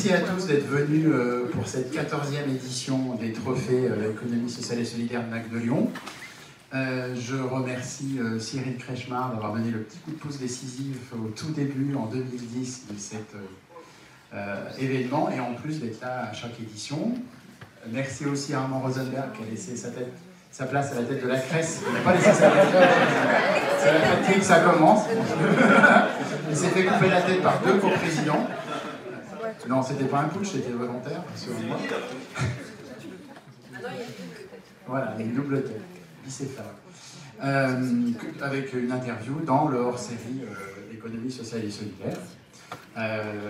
Merci à tous d'être venus pour cette 14e édition des trophées économie sociale et solidaire de MAC de Lyon. Je remercie Cyril Kretschmar d'avoir donné le petit coup de pouce décisif au tout début, en 2010, de cet événement, et en plus d'être là à chaque édition. Merci aussi à Armand Rosenberg qui a laissé sa place à la tête de la Cresse. Il n'a pas laissé sa place. C'est la fatigue que ça commence. Il s'est fait couper la tête par 2 co-présidents. Non, c'était pas un putsch, c'était volontaire, selon moi. Voilà, une double tête, bicéphale. Avec une interview dans le hors-série économie sociale et solidaire.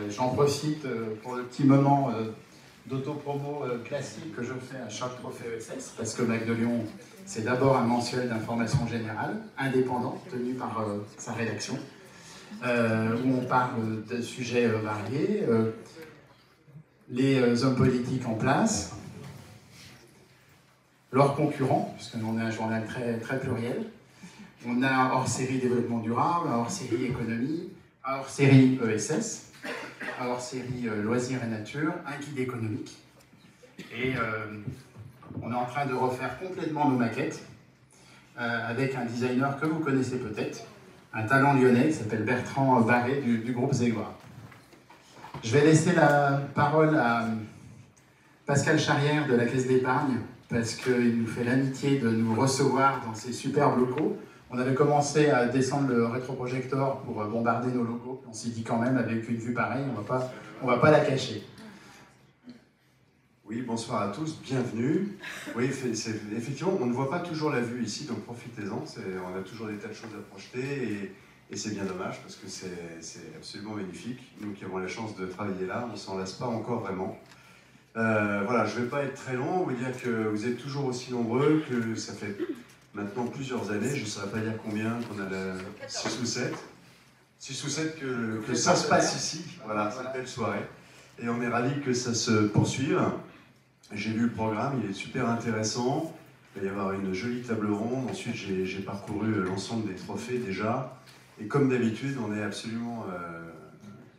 J'en profite pour le petit moment d'autopromo classique que je fais à chaque trophée ESS, parce que MAC de Lyon, c'est d'abord un mensuel d'information générale, indépendant, tenu par sa rédaction, où on parle de sujets variés, les hommes politiques en place, leurs concurrents, puisqu'on est un journal très pluriel. On a un hors-série développement durable, un hors-série économie, un hors-série ESS, un hors-série loisirs et nature, un guide économique. Et on est en train de refaire complètement nos maquettes avec un designer que vous connaissez peut-être, un talent lyonnais qui s'appelle Bertrand Barré du groupe Zegua. Je vais laisser la parole à Pascal Charrière de la Caisse d'épargne, parce qu'il nous fait l'amitié de nous recevoir dans ces superbes locaux. On avait commencé à descendre le rétroprojecteur pour bombarder nos locaux. On s'est dit quand même, avec une vue pareille, on va pas la cacher. Oui, bonsoir à tous, bienvenue. Oui, effectivement, on ne voit pas toujours la vue ici, donc profitez-en. On a toujours des tas de choses à projeter et c'est bien dommage parce que c'est absolument magnifique. Nous qui avons la chance de travailler là, on ne s'en lasse pas encore vraiment. Voilà, je ne vais pas être très long, vous dire que vous êtes toujours aussi nombreux, que ça fait maintenant plusieurs années, je ne saurais pas dire combien, qu'on a 6 ou 7. 6 ou 7 que ça se passe ici, voilà, c'est une belle soirée. Et on est ravis que ça se poursuive. J'ai lu le programme, il est super intéressant. Il va y avoir une jolie table ronde. Ensuite, j'ai parcouru l'ensemble des trophées déjà. Et comme d'habitude, on est absolument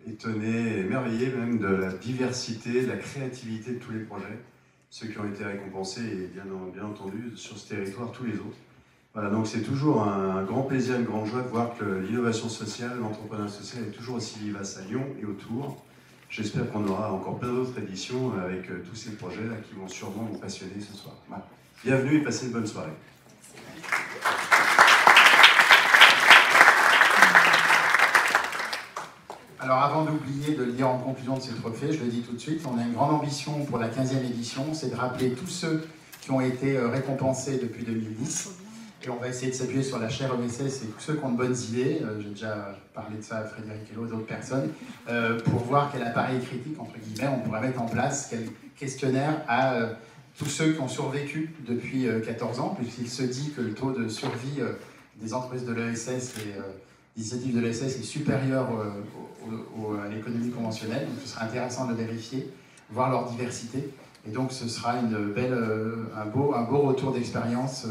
étonné, émerveillé même de la diversité, de la créativité de tous les projets. Ceux qui ont été récompensés et bien entendu sur ce territoire, tous les autres. Voilà, donc c'est toujours un grand plaisir, une grande joie de voir que l'innovation sociale, l'entrepreneuriat social est toujours aussi vivace à Lyon et autour. J'espère qu'on aura encore plein d'autres éditions avec tous ces projets-là qui vont sûrement vous passionner ce soir. Voilà. Bienvenue et passez une bonne soirée. Alors avant d'oublier de le dire en conclusion de ces trophées, je le dis tout de suite, on a une grande ambition pour la 15e édition, c'est de rappeler tous ceux qui ont été récompensés depuis 2010. Et on va essayer de s'appuyer sur la chaire ESS et tous ceux qui ont de bonnes idées, j'ai déjà parlé de ça à Frédéric et d'autres personnes, pour voir quel appareil critique, entre guillemets, on pourrait mettre en place, quel questionnaire à tous ceux qui ont survécu depuis 14 ans, puisqu'il se dit que le taux de survie des entreprises de l'ESS et l'initiative de l'ESS est supérieur à l'économie conventionnelle, donc ce sera intéressant de le vérifier, voir leur diversité. Et donc ce sera un beau retour d'expérience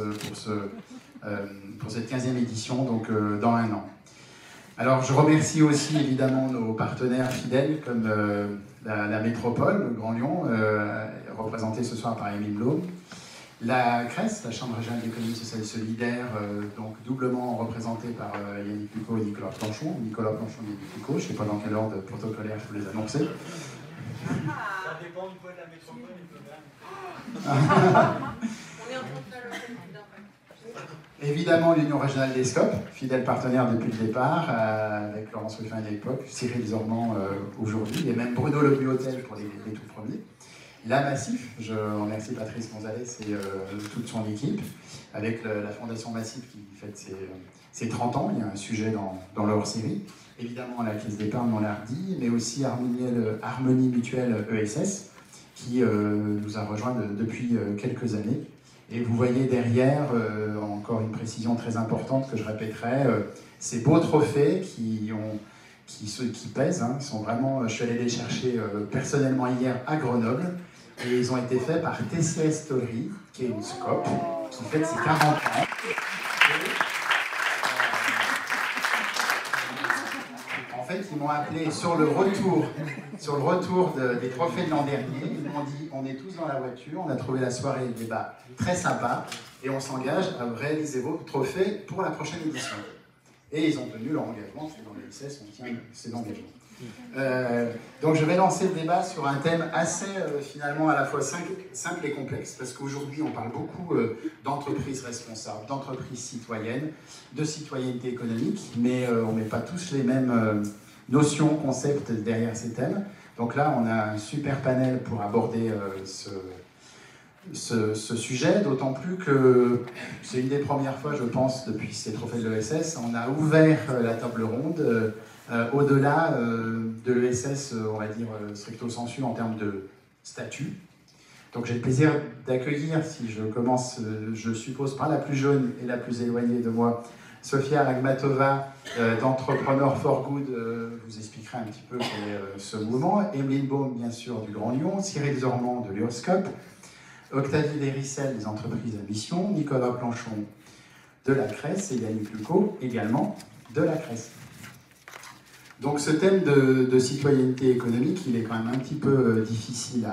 pour cette 15e édition, donc dans 1 an. Alors je remercie aussi évidemment nos partenaires fidèles comme la Métropole, le Grand Lyon, représentée ce soir par Émile Blum, la CRES, la Chambre régionale d'économie sociale et solidaire, donc doublement représentée par Yannick Lucot et Nicolas Planchon. Nicolas Planchon et Yannick Lucot, je ne sais pas dans quel ordre protocolaire je vous les annoncer. Ça dépend du poids de la métropole et de On est en train de faire le Évidemment, l'Union régionale des SCOP, fidèle partenaire depuis le départ, avec Laurence Ruffin à l'époque, Cyril Zormand aujourd'hui, et même Bruno Le Buhotel pour les tout premiers. La Massif, je remercie Patrice Gonzalez et toute son équipe, avec la Fondation Massif qui fête ses 30 ans, il y a un sujet dans leur série. Évidemment, la Caisse d'épargne, on l'a dit, mais aussi Harmonie Mutuelle ESS, qui nous a rejoints depuis quelques années. Et vous voyez derrière, encore une précision très importante que je répéterai, ces beaux trophées qui pèsent, hein, ils sont vraiment, je suis allé les chercher personnellement hier à Grenoble, et ils ont été faits par TCS Story, qui est une SCOP, qui fête ses 40 ans. fait, ils m'ont appelé sur le retour des trophées de l'an dernier. Ils m'ont dit, on est tous dans la voiture, on a trouvé la soirée et le débat très sympa, et on s'engage à réaliser vos trophées pour la prochaine édition. Et ils ont tenu leur engagement, c'est dans le ICS, on tient ces engagements. Donc je vais lancer le débat sur un thème assez finalement à la fois simple et complexe, parce qu'aujourd'hui on parle beaucoup d'entreprises responsables, d'entreprises citoyennes, de citoyenneté économique, mais on ne met pas tous les mêmes notions, concepts derrière ces thèmes. Donc là on a un super panel pour aborder ce sujet, d'autant plus que c'est une des premières fois, je pense, depuis ces trophées de l'ESS, on a ouvert la table ronde au-delà de l'ESS, on va dire, stricto sensu en termes de statut. Donc j'ai le plaisir d'accueillir, si je commence, je suppose, par la plus jeune et la plus éloignée de moi, Sofia Ragmatova d'Entrepreneur for Good, vous expliquerez un petit peu quel est ce mouvement, Emeline Baum, bien sûr, du Grand Lyon, Cyril Zormand de l'Uroscope, Octavie Lérissel des entreprises à mission, Nicolas Planchon de la CRES et Yannick Lucot également de la CRES. Donc ce thème de citoyenneté économique, il est quand même un petit peu difficile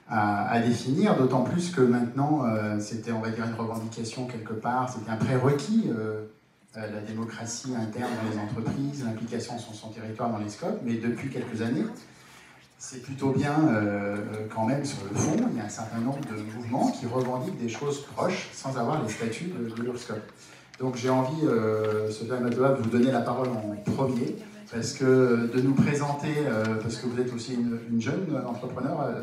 à définir, d'autant plus que maintenant, c'était, on va dire, une revendication quelque part, c'était un prérequis, la démocratie interne dans les entreprises, l'implication sur son territoire dans les scopes, mais depuis quelques années, c'est plutôt bien quand même sur le fond, il y a un certain nombre de mouvements qui revendiquent des choses proches sans avoir les statuts de leur scope. Donc j'ai envie, Sofia Ragmatova, de vous donner la parole en premier, parce que de nous présenter, parce que vous êtes aussi une jeune entrepreneur,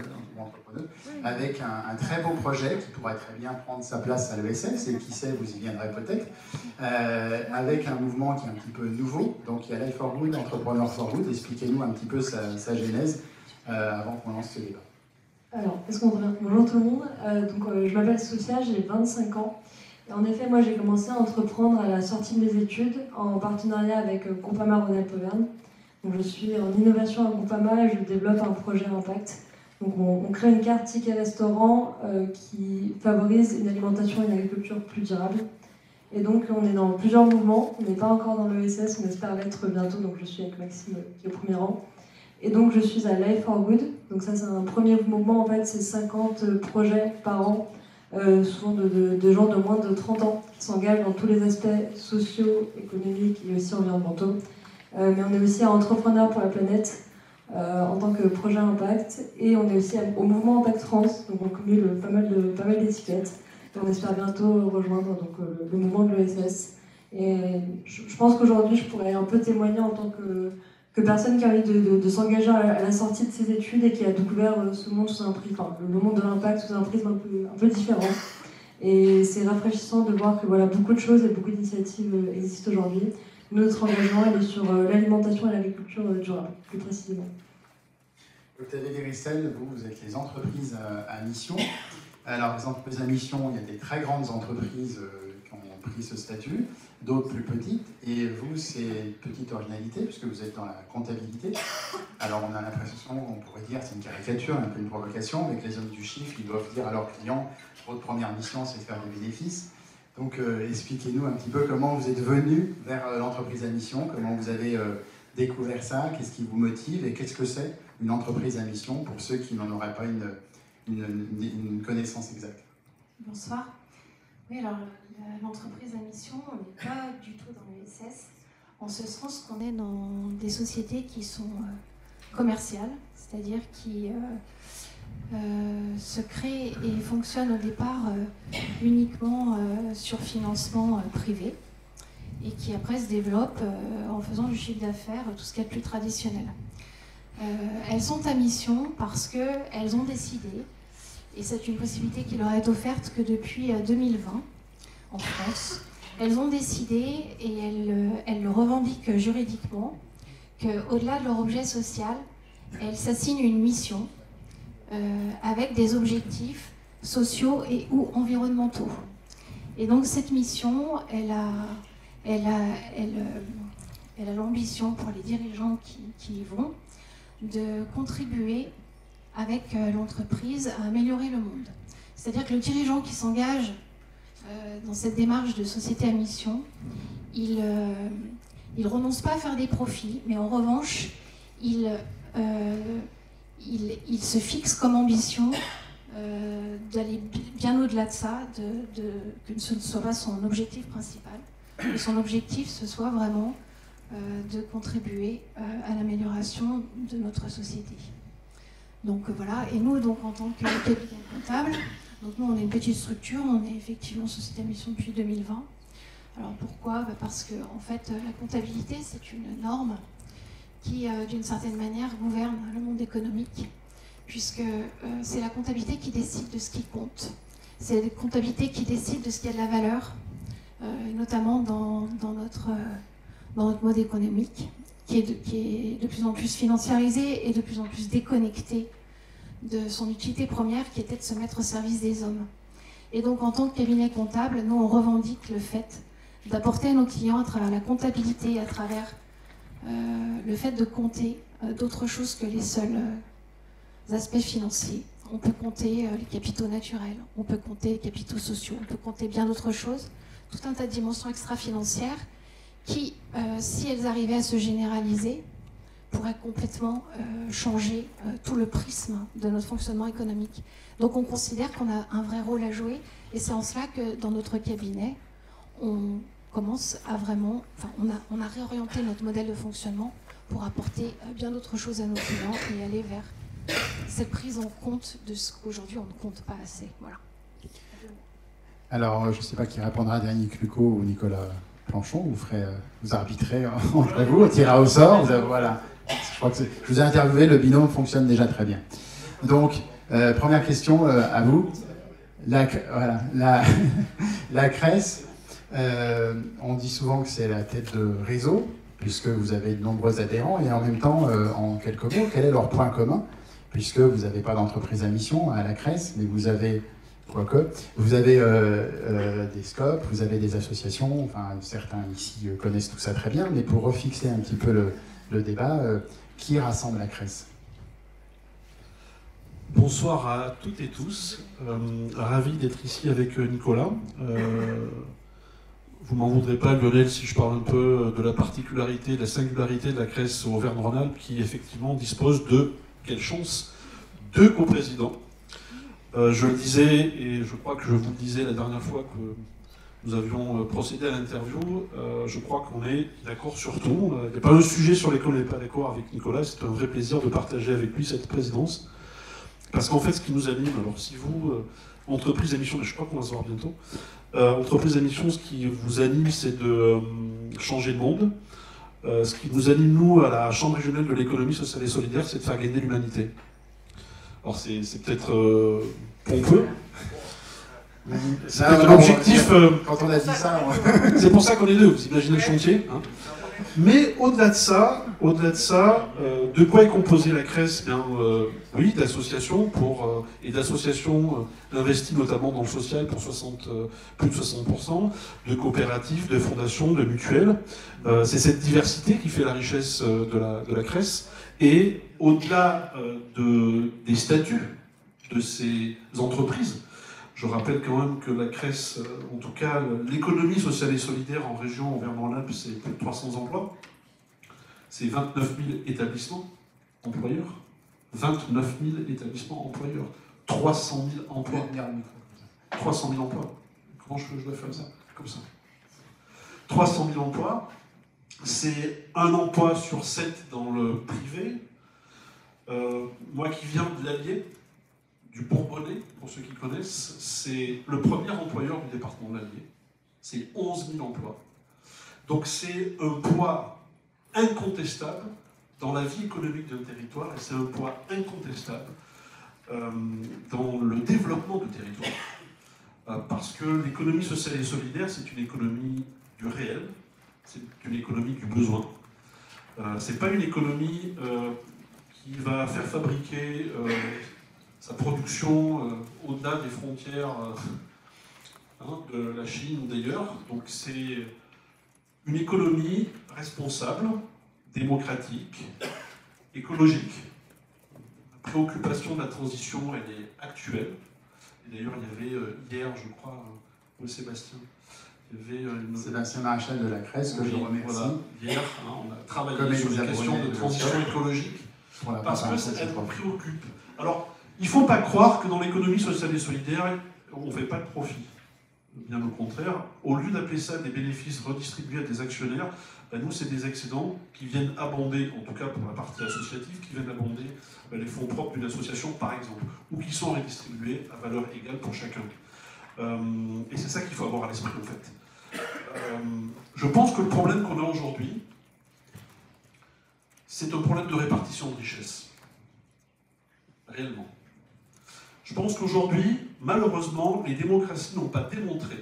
avec un très beau projet qui pourrait très bien prendre sa place à l'ESS, et qui sait, vous y viendrez peut-être, avec un mouvement qui est un petit peu nouveau, donc il y a Life for Good, Entrepreneur for Good. Expliquez-nous un petit peu sa genèse avant qu'on lance ce débat. Alors, bonjour tout le monde, je m'appelle Sofia, j'ai 25 ans. Et en effet, moi j'ai commencé à entreprendre à la sortie de mes études en partenariat avec Groupama Rhône-Alpes-Auvergne. Donc je suis en innovation à Groupama et je développe un projet impact. Donc on crée une carte ticket restaurant qui favorise une alimentation et une agriculture plus durable. Et donc on est dans plusieurs mouvements, on n'est pas encore dans l'ESS, on espère l'être bientôt, donc je suis avec Maxime qui est au premier rang. Et donc je suis à Life for Good, donc ça c'est un premier mouvement, en fait c'est 50 projets par an, souvent de gens de moins de 30 ans qui s'engagent dans tous les aspects sociaux, économiques et aussi environnementaux. Mais on est aussi à Entrepreneurs pour la planète en tant que projet impact, et on est aussi au mouvement Impact France, donc on cumule pas mal d'étiquettes. Et on espère bientôt rejoindre donc, le mouvement de l'ESS. Et je pense qu'aujourd'hui je pourrais un peu témoigner en tant que personne qui a envie de s'engager à la sortie de ses études et qui a découvert ce monde sous un prisme, le monde de l'impact sous un prisme un peu différent. Et c'est rafraîchissant de voir que voilà, beaucoup de choses et beaucoup d'initiatives existent aujourd'hui. Notre engagement il est sur l'alimentation et l'agriculture durable, plus précisément. Octavie Lérissel, vous êtes les entreprises à mission. Alors, les entreprises à mission, il y a des très grandes entreprises qui ont pris ce statut, d'autres plus petites, et vous, c'est une petite originalité, puisque vous êtes dans la comptabilité. Alors, on a l'impression, on pourrait dire, c'est une caricature, un peu une provocation, mais que les hommes du chiffre, ils doivent dire à leurs clients, votre première mission, c'est de faire des bénéfices. Donc, expliquez-nous un petit peu comment vous êtes venu vers l'entreprise à mission, comment vous avez découvert ça, qu'est-ce qui vous motive, et qu'est-ce que c'est une entreprise à mission, pour ceux qui n'en auraient pas une connaissance exacte. Bonsoir. Oui, alors l'entreprise à mission, on n'est pas du tout dans l'ESS, en ce sens qu'on est dans des sociétés qui sont commerciales, c'est-à-dire qui se créent et fonctionnent au départ uniquement sur financement privé, et qui après se développent en faisant du chiffre d'affaires, tout ce qui est plus traditionnel. Elles sont à mission parce qu'elles ont décidé, et c'est une possibilité qui leur est offerte que depuis 2020 en France, elles ont décidé, et elles le revendiquent juridiquement, qu'au-delà de leur objet social, elles s'assignent une mission avec des objectifs sociaux et ou environnementaux. Et donc cette mission, elle a l'ambition pour les dirigeants qui y vont de contribuer avec l'entreprise à améliorer le monde. C'est-à-dire que le dirigeant qui s'engage dans cette démarche de société à mission, il Il ne renonce pas à faire des profits, mais en revanche, il se fixe comme ambition d'aller bien au-delà de ça, que ce ne soit pas son objectif principal. Et son objectif, ce soit vraiment de contribuer à l'amélioration de notre société. Donc voilà, et nous, donc, en tant que cabinet comptable, donc nous, on est une petite structure, on est effectivement société à mission depuis 2020. Alors pourquoi ? Parce que en fait, la comptabilité, c'est une norme qui, d'une certaine manière, gouverne le monde économique, puisque c'est la comptabilité qui décide de ce qui compte. C'est la comptabilité qui décide de ce qui a de la valeur, notamment dans notre mode économique, qui est de plus en plus financiarisé et de plus en plus déconnecté de son utilité première, qui était de se mettre au service des hommes. Et donc, en tant que cabinet comptable, nous, on revendique le fait d'apporter à nos clients, à travers la comptabilité, à travers le fait de compter d'autres choses que les seuls aspects financiers. On peut compter les capitaux naturels, on peut compter les capitaux sociaux, on peut compter bien d'autres choses, tout un tas de dimensions extra-financières qui, si elles arrivaient à se généraliser, pourraient complètement changer tout le prisme de notre fonctionnement économique. Donc on considère qu'on a un vrai rôle à jouer, et c'est en cela que dans notre cabinet, on commence à vraiment, on a réorienté notre modèle de fonctionnement pour apporter bien d'autres choses à nos clients et aller vers cette prise en compte de ce qu'aujourd'hui on ne compte pas assez. Voilà. Alors, je ne sais pas qui répondra, Yannick Lucot ou Nicolas Planchon, vous arbitrez entre vous, on tirera au sort, voilà. Je crois que je vous ai interviewé, le binôme fonctionne déjà très bien. Donc, première question à vous. La CRES, on dit souvent que c'est la tête de réseau, puisque vous avez de nombreux adhérents, et en même temps, en quelques mots, quel est leur point commun ? Puisque vous n'avez pas d'entreprise à mission à la CRES, mais vous avez, vous avez des scopes, vous avez des associations, enfin certains ici connaissent tout ça très bien, mais pour refixer un petit peu le débat, qui rassemble la CRES ? Bonsoir à toutes et tous, ravi d'être ici avec Nicolas. Vous m'en voudrez pas, Lionel, si je parle un peu de la particularité, de la singularité de la CRES Auvergne-Rhône-Alpes, qui effectivement dispose de, quelle chance, 2 coprésidents. Je le disais, et je crois que je vous le disais la dernière fois que nous avions procédé à l'interview, je crois qu'on est d'accord sur tout. Il n'y a pas un sujet sur lequel on n'est pas d'accord avec Nicolas, c'est un vrai plaisir de partager avec lui cette présidence. Parce qu'en fait, ce qui nous anime, alors si vous, entreprise à mission, je crois qu'on va se voir bientôt, entreprise à mission, ce qui vous anime, c'est de changer le monde. Ce qui nous anime, nous, à la Chambre régionale de l'économie sociale et solidaire, c'est de faire gagner l'humanité. Alors c'est peut-être pompeux. C'est un objectif. Quand on a dit ça, c'est pour ça qu'on est 2, vous imaginez le chantier. Hein. Mais au-delà de ça, de quoi est composée la CRES ? Bien, oui, d'associations et d'associations investies notamment dans le social pour plus de 60%, de coopératives, de fondations, de mutuelles. C'est cette diversité qui fait la richesse de la CRES. Et au-delà des statuts de ces entreprises, je rappelle quand même que la CRES, en tout cas l'économie sociale et solidaire en région Auvergne-Rhône-Alpes, c'est plus de 300 emplois. C'est 29 000 établissements employeurs. 29 000 établissements employeurs. 300 000 emplois. 300 000 emplois. Comment je dois faire ça ? Comme ça. 300 000 emplois. C'est un emploi sur 7 dans le privé. Moi qui viens de l'Allier, du Bourbonnais, pour ceux qui connaissent, c'est le premier employeur du département de l'Allier. C'est 11 000 emplois. Donc c'est un poids incontestable dans la vie économique d'un territoire, et c'est un poids incontestable dans le développement de territoire. Parce que l'économie sociale et solidaire, c'est une économie du réel, c'est une économie du besoin. C'est pas une économie qui va faire fabriquer sa production au-delà des frontières de la Chine ou d'ailleurs. Donc c'est une économie responsable, démocratique, écologique. La préoccupation de la transition, elle est actuelle. Et d'ailleurs, il y avait hier, je crois, Paul Sébastien, Il y avait une... Sébastien Maréchal de la Crèce, que je remercie. Voilà, hier, on a travaillé Comme sur les Elisa questions Brunet de de transition Lucia. écologique, Pour la parce que préparation de ça cette nous reprise. préoccupe. Alors, il ne faut pas croire que dans l'économie sociale et solidaire, on ne fait pas de profit. Bien au contraire, au lieu d'appeler ça des bénéfices redistribués à des actionnaires, ben nous, c'est des excédents qui viennent abonder, en tout cas pour la partie associative, qui viennent abonder les fonds propres d'une association, par exemple, ou qui sont redistribués à valeur égale pour chacun. Et c'est ça qu'il faut avoir à l'esprit, en fait. Je pense que le problème qu'on a aujourd'hui, c'est un problème de répartition de richesse. Réellement. Je pense qu'aujourd'hui, malheureusement, les démocraties n'ont pas démontré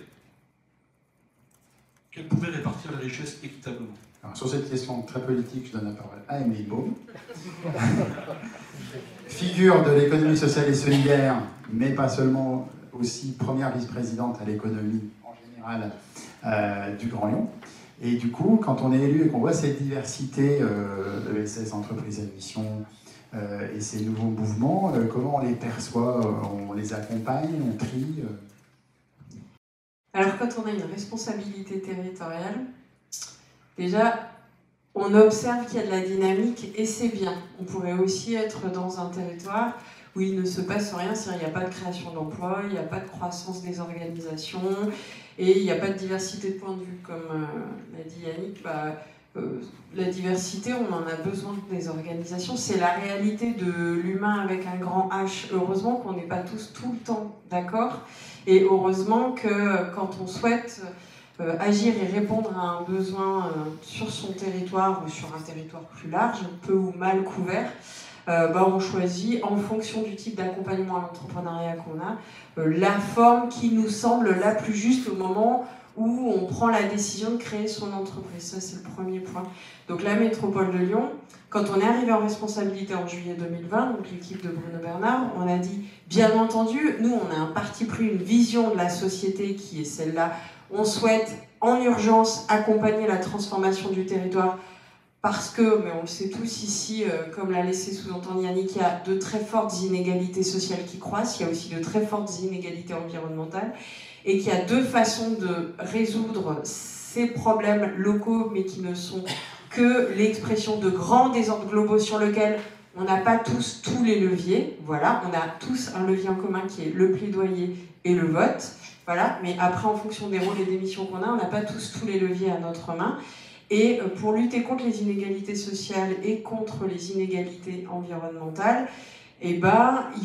qu'elles pouvaient répartir la richesse équitablement. Alors, sur cette question très politique, je donne la parole à Émile Baume. Figure de l'économie sociale et solidaire, mais pas seulement, aussi première vice-présidente à l'économie en général du Grand Lyon. Et du coup, quand on est élu et qu'on voit cette diversité, ESS, entreprises à mission, et ces nouveaux mouvements, comment on les perçoit? On les accompagne, on trie? Alors quand on a une responsabilité territoriale, déjà, on observe qu'il y a de la dynamique et c'est bien. On pourrait aussi être dans un territoire où il ne se passe rien, c'est-à-dire il n'y a pas de création d'emplois, il n'y a pas de croissance des organisations et il n'y a pas de diversité de points de vue. Comme l'a dit Yannick, la diversité, on en a besoin des organisations. C'est la réalité de l'humain avec un grand H. Heureusement qu'on n'est pas tous tout le temps d'accord. Et heureusement que quand on souhaite agir et répondre à un besoin sur son territoire ou sur un territoire plus large, peu ou mal couvert, on choisit, en fonction du type d'accompagnement à l'entrepreneuriat qu'on a, la forme qui nous semble la plus juste au moment où on prend la décision de créer son entreprise. Ça, c'est le premier point. Donc la métropole de Lyon, quand on est arrivé en responsabilité en juillet 2020, donc l'équipe de Bruno Bernard, on a dit, bien entendu, nous, on a un parti pris, une vision de la société qui est celle-là. On souhaite, en urgence, accompagner la transformation du territoire parce que, mais on le sait tous ici, comme l'a laissé sous-entendre Yannick, il y a de très fortes inégalités sociales qui croissent, il y a aussi de très fortes inégalités environnementales, et qu'il y a deux façons de résoudre ces problèmes locaux, mais qui ne sont que l'expression de grands désordres globaux sur lesquels on n'a pas tous les leviers. Voilà, on a tous un levier en commun qui est le plaidoyer et le vote. Voilà, mais après, en fonction des rôles et des missions qu'on a, on n'a pas tous les leviers à notre main. Et pour lutter contre les inégalités sociales et contre les inégalités environnementales, il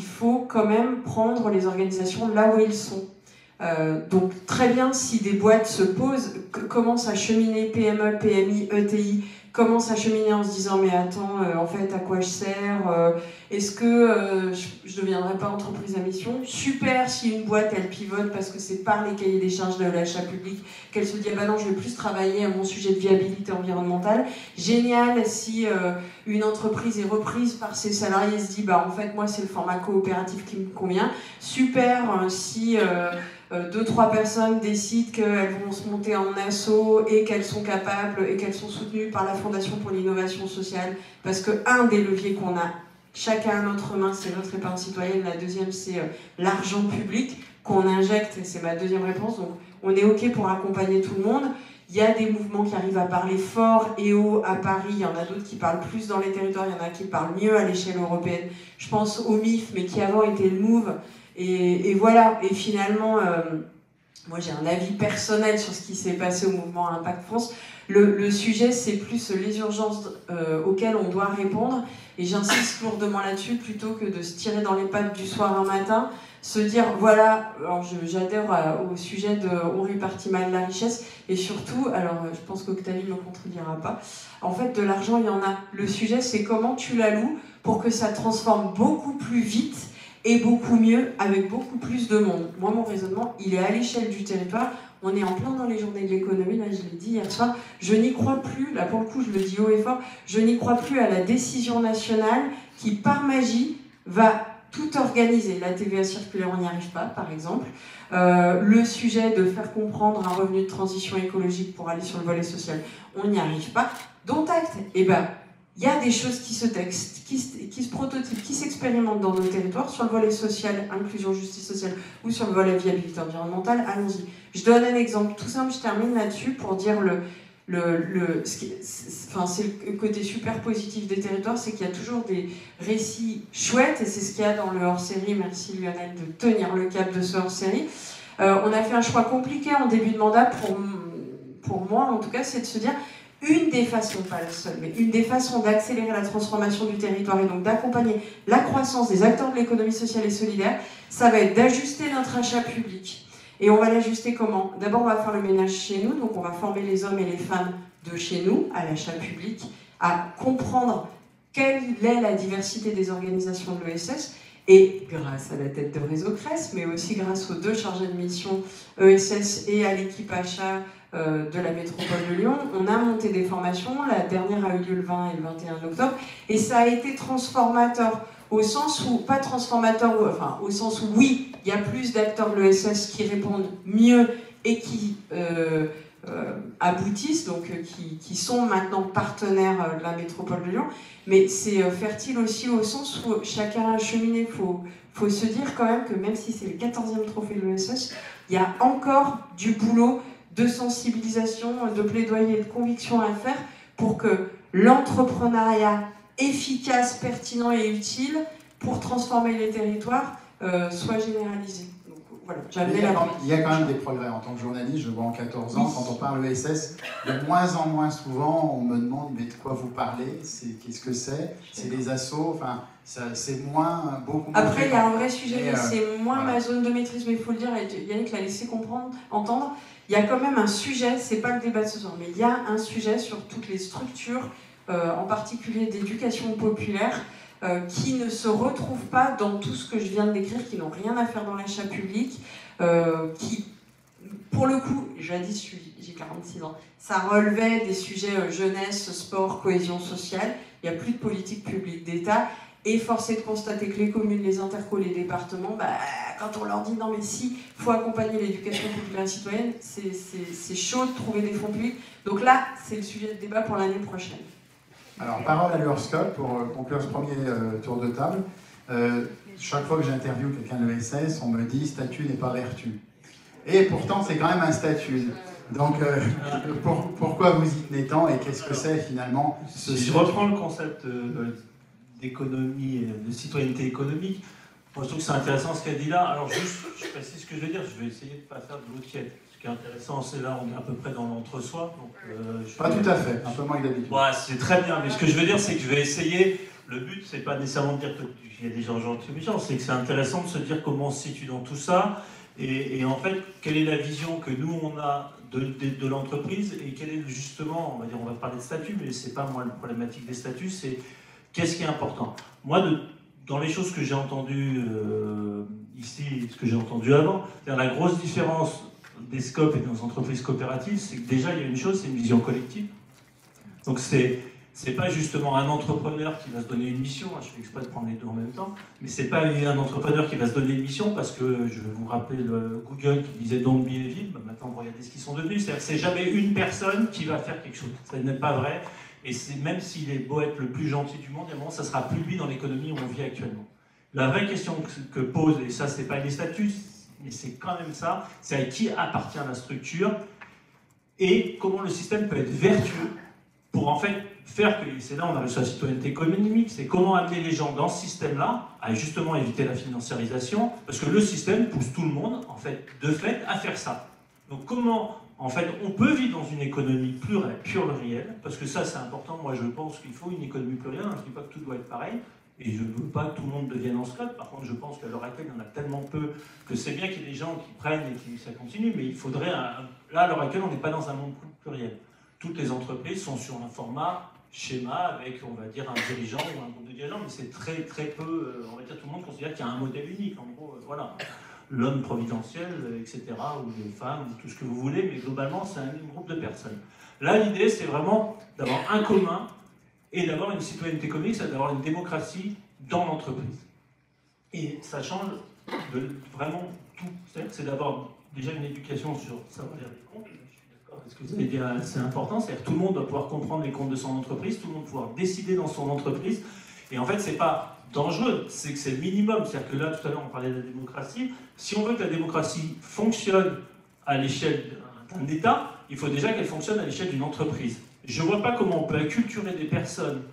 faut quand même prendre les organisations là où elles sont. Donc très bien si des boîtes se posent, commencent à cheminer PME, PMI, ETI, commencent à cheminer en se disant mais attends, en fait à quoi je sers, est-ce que je ne deviendrai pas entreprise à mission? Super si une boîte elle pivote parce que c'est par les cahiers des charges de l'achat public qu'elle se dit ah bah non je vais plus travailler à mon sujet de viabilité environnementale. Génial si une entreprise est reprise par ses salariés et se dit bah en fait moi c'est le format coopératif qui me convient. Super si 2-3 personnes décident qu'elles vont se monter en asso et qu'elles sont capables et qu'elles sont soutenues par la Fondation pour l'innovation sociale, parce qu'un des leviers qu'on a chacun à notre main, c'est notre épargne citoyenne. La deuxième, c'est l'argent public qu'on injecte, et c'est ma deuxième réponse. Donc on est OK pour accompagner tout le monde. Il y a des mouvements qui arrivent à parler fort et haut à Paris, il y en a d'autres qui parlent plus dans les territoires, il y en a qui parlent mieux à l'échelle européenne. Je pense au MIF, mais qui avant était le MOVE. Et voilà, et finalement, moi j'ai un avis personnel sur ce qui s'est passé au mouvement Impact France. Le sujet, c'est plus les urgences auxquelles on doit répondre, et j'insiste lourdement là-dessus, plutôt que de se tirer dans les pattes du soir un matin, se dire, voilà, alors j'adhère au sujet de on répartit mal la richesse, et surtout, alors je pense qu'Octavie ne me contredira pas, en fait de l'argent il y en a. Le sujet c'est comment tu l'alloues pour que ça transforme beaucoup plus vite, et beaucoup mieux, avec beaucoup plus de monde. Moi, mon raisonnement, il est à l'échelle du territoire. On est en plein dans les journées de l'économie, là, je l'ai dit hier soir. Je n'y crois plus, là, pour le coup, je le dis haut et fort, je n'y crois plus à la décision nationale qui, par magie, va tout organiser. La TVA circulaire, on n'y arrive pas, par exemple. Le sujet de faire comprendre un revenu de transition écologique pour aller sur le volet social, on n'y arrive pas. Dont acte. il y a des choses qui se textent, qui se prototypent, qui s'expérimentent dans nos territoires sur le volet social, inclusion, justice sociale, ou sur le volet viabilité environnementale. Allons-y. Je donne un exemple tout simple, je termine là-dessus pour dire c'est le côté super positif des territoires, c'est qu'il y a toujours des récits chouettes, et c'est ce qu'il y a dans le hors-série. Merci Lionel de tenir le cap de ce hors-série. On a fait un choix compliqué en début de mandat, pour moi en tout cas, c'est de se dire une des façons, pas la seule, mais une des façons d'accélérer la transformation du territoire et donc d'accompagner la croissance des acteurs de l'économie sociale et solidaire, ça va être d'ajuster notre achat public. Et on va l'ajuster comment? D'abord, on va faire le ménage chez nous, donc on va former les hommes et les femmes de chez nous à l'achat public, à comprendre quelle est la diversité des organisations de l'ESS, et grâce à la tête de réseau CRES, mais aussi grâce aux 2 chargés de mission ESS et à l'équipe achat de la métropole de Lyon, on a monté des formations. La dernière a eu lieu le 20 et le 21 octobre, et ça a été transformateur, au sens où, pas transformateur, enfin au sens où oui, il y a plus d'acteurs de l'ESS qui répondent mieux et qui aboutissent, donc qui sont maintenant partenaires de la métropole de Lyon, mais c'est fertile aussi au sens où chacun a cheminé. Faut se dire quand même que même si c'est le 14e trophée de l'ESS, il y a encore du boulot de sensibilisation, de plaidoyer, de conviction à faire pour que l'entrepreneuriat efficace, pertinent et utile pour transformer les territoires soit généralisé. Donc, voilà, il y a quand même des progrès. En tant que journaliste, je vois en 14 ans, quand on parle ESS, de moins en moins souvent, on me demande mais de quoi vous parlez, qu'est-ce que c'est des assos, enfin, c'est beaucoup moins. Après, il y a un vrai sujet, mais c'est moins voilà. ma zone de maîtrise, mais il faut le dire, et Yannick l'a laissé entendre, il y a quand même un sujet, c'est pas le débat de ce soir, mais il y a un sujet sur toutes les structures, en particulier d'éducation populaire, qui ne se retrouvent pas dans tout ce que je viens de décrire, qui n'ont rien à faire dans l'achat public, qui, pour le coup, jadis, j'ai 46 ans, ça relevait des sujets jeunesse, sport, cohésion sociale, il n'y a plus de politique publique d'État, et force est de constater que les communes, les intercos, les départements, quand on leur dit non mais si, il faut accompagner l'éducation populaire citoyenne, c'est chaud de trouver des fonds publics. Donc là, c'est le sujet de débat pour l'année prochaine. Alors, parole à l'URSCOP pour conclure ce premier tour de table. Chaque fois que j'interviewe quelqu'un de l'ESS, on me dit « statut n'est pas vertu ». Et pourtant, c'est quand même un statut. Donc, pourquoi vous y tenez tant et qu'est-ce que c'est finalement ce Si je reprends le concept d'économie, de citoyenneté économique, moi je trouve que c'est intéressant ce qu'elle dit là. Alors juste, je précise ce que je veux dire, je vais essayer de ne pas faire de l'eau tiède. Ce qui est intéressant, c'est là, on est à peu près dans l'entre-soi. Pas tout à fait, un peu moins que d'habitude. Ouais, c'est très bien, mais ce que je veux dire, c'est que je vais essayer. Le but, c'est pas nécessairement de dire qu'il y a des gens gentils ou méchants, c'est que c'est intéressant de se dire comment on se situe dans tout ça. Et en fait, quelle est la vision que nous, on a de l'entreprise et quel est justement, on va parler de statut, mais c'est pas moi la problématique des statuts, c'est qu'est-ce qui est important. Moi, dans les choses que j'ai entendues ici et ce que j'ai entendu avant, c'est-à-dire la grosse différence des scopes et des entreprises coopératives, c'est que déjà, il y a une chose, c'est une vision collective. Donc c'est pas justement un entrepreneur qui va se donner une mission, je fais exprès de prendre les deux en même temps, mais c'est pas un entrepreneur qui va se donner une mission parce que, je vais vous rappeler le Google qui disait don't be evil, maintenant vous regardez ce qu'ils sont devenus, c'est-à-dire que c'est jamais une personne qui va faire quelque chose, ça n'est pas vrai, et même s'il est beau être le plus gentil du monde, à un moment ça sera plus lui dans l'économie où on vit actuellement. La vraie question que pose, et ça c'est pas les statuts, mais c'est quand même ça, c'est à qui appartient la structure et comment le système peut être vertueux pour en fait faire que, c'est là on a réussi la citoyenneté économique, c'est comment amener les gens dans ce système-là à justement éviter la financiarisation, parce que le système pousse tout le monde, en fait, de fait, à faire ça. Donc comment, en fait, on peut vivre dans une économie plurielle, parce que ça c'est important, moi je pense qu'il faut une économie plurielle, je ne dis pas que tout doit être pareil, et je ne veux pas que tout le monde devienne en scrap, par contre je pense qu'à l'heure actuelle il y en a tellement peu que c'est bien qu'il y ait des gens qui prennent et que ça continue, mais il faudrait, là à l'heure actuelle on n'est pas dans un monde pluriel. Toutes les entreprises sont sur un format schéma avec, on va dire, un dirigeant ou un groupe de dirigeants, mais c'est très très peu, on va dire, tout le monde considère qu'il y a un modèle unique, en gros, voilà, l'homme providentiel, etc., ou les femmes, ou tout ce que vous voulez, mais globalement, c'est un groupe de personnes. Là, l'idée, c'est vraiment d'avoir un commun et d'avoir une citoyenneté économique, c'est d'avoir une démocratie dans l'entreprise. Et ça change de vraiment tout, c'est d'avoir déjà une éducation sur savoir lire les comptes, je suis d'accord. Ce que vous avez dit, c'est important, c'est-à-dire que tout le monde doit pouvoir comprendre les comptes de son entreprise, tout le monde doit pouvoir décider dans son entreprise. Et en fait, c'est pas dangereux, c'est que c'est le minimum. C'est-à-dire que là, tout à l'heure, on parlait de la démocratie. Si on veut que la démocratie fonctionne à l'échelle d'un État, il faut déjà qu'elle fonctionne à l'échelle d'une entreprise. Je ne vois pas comment on peut acculturer des personnes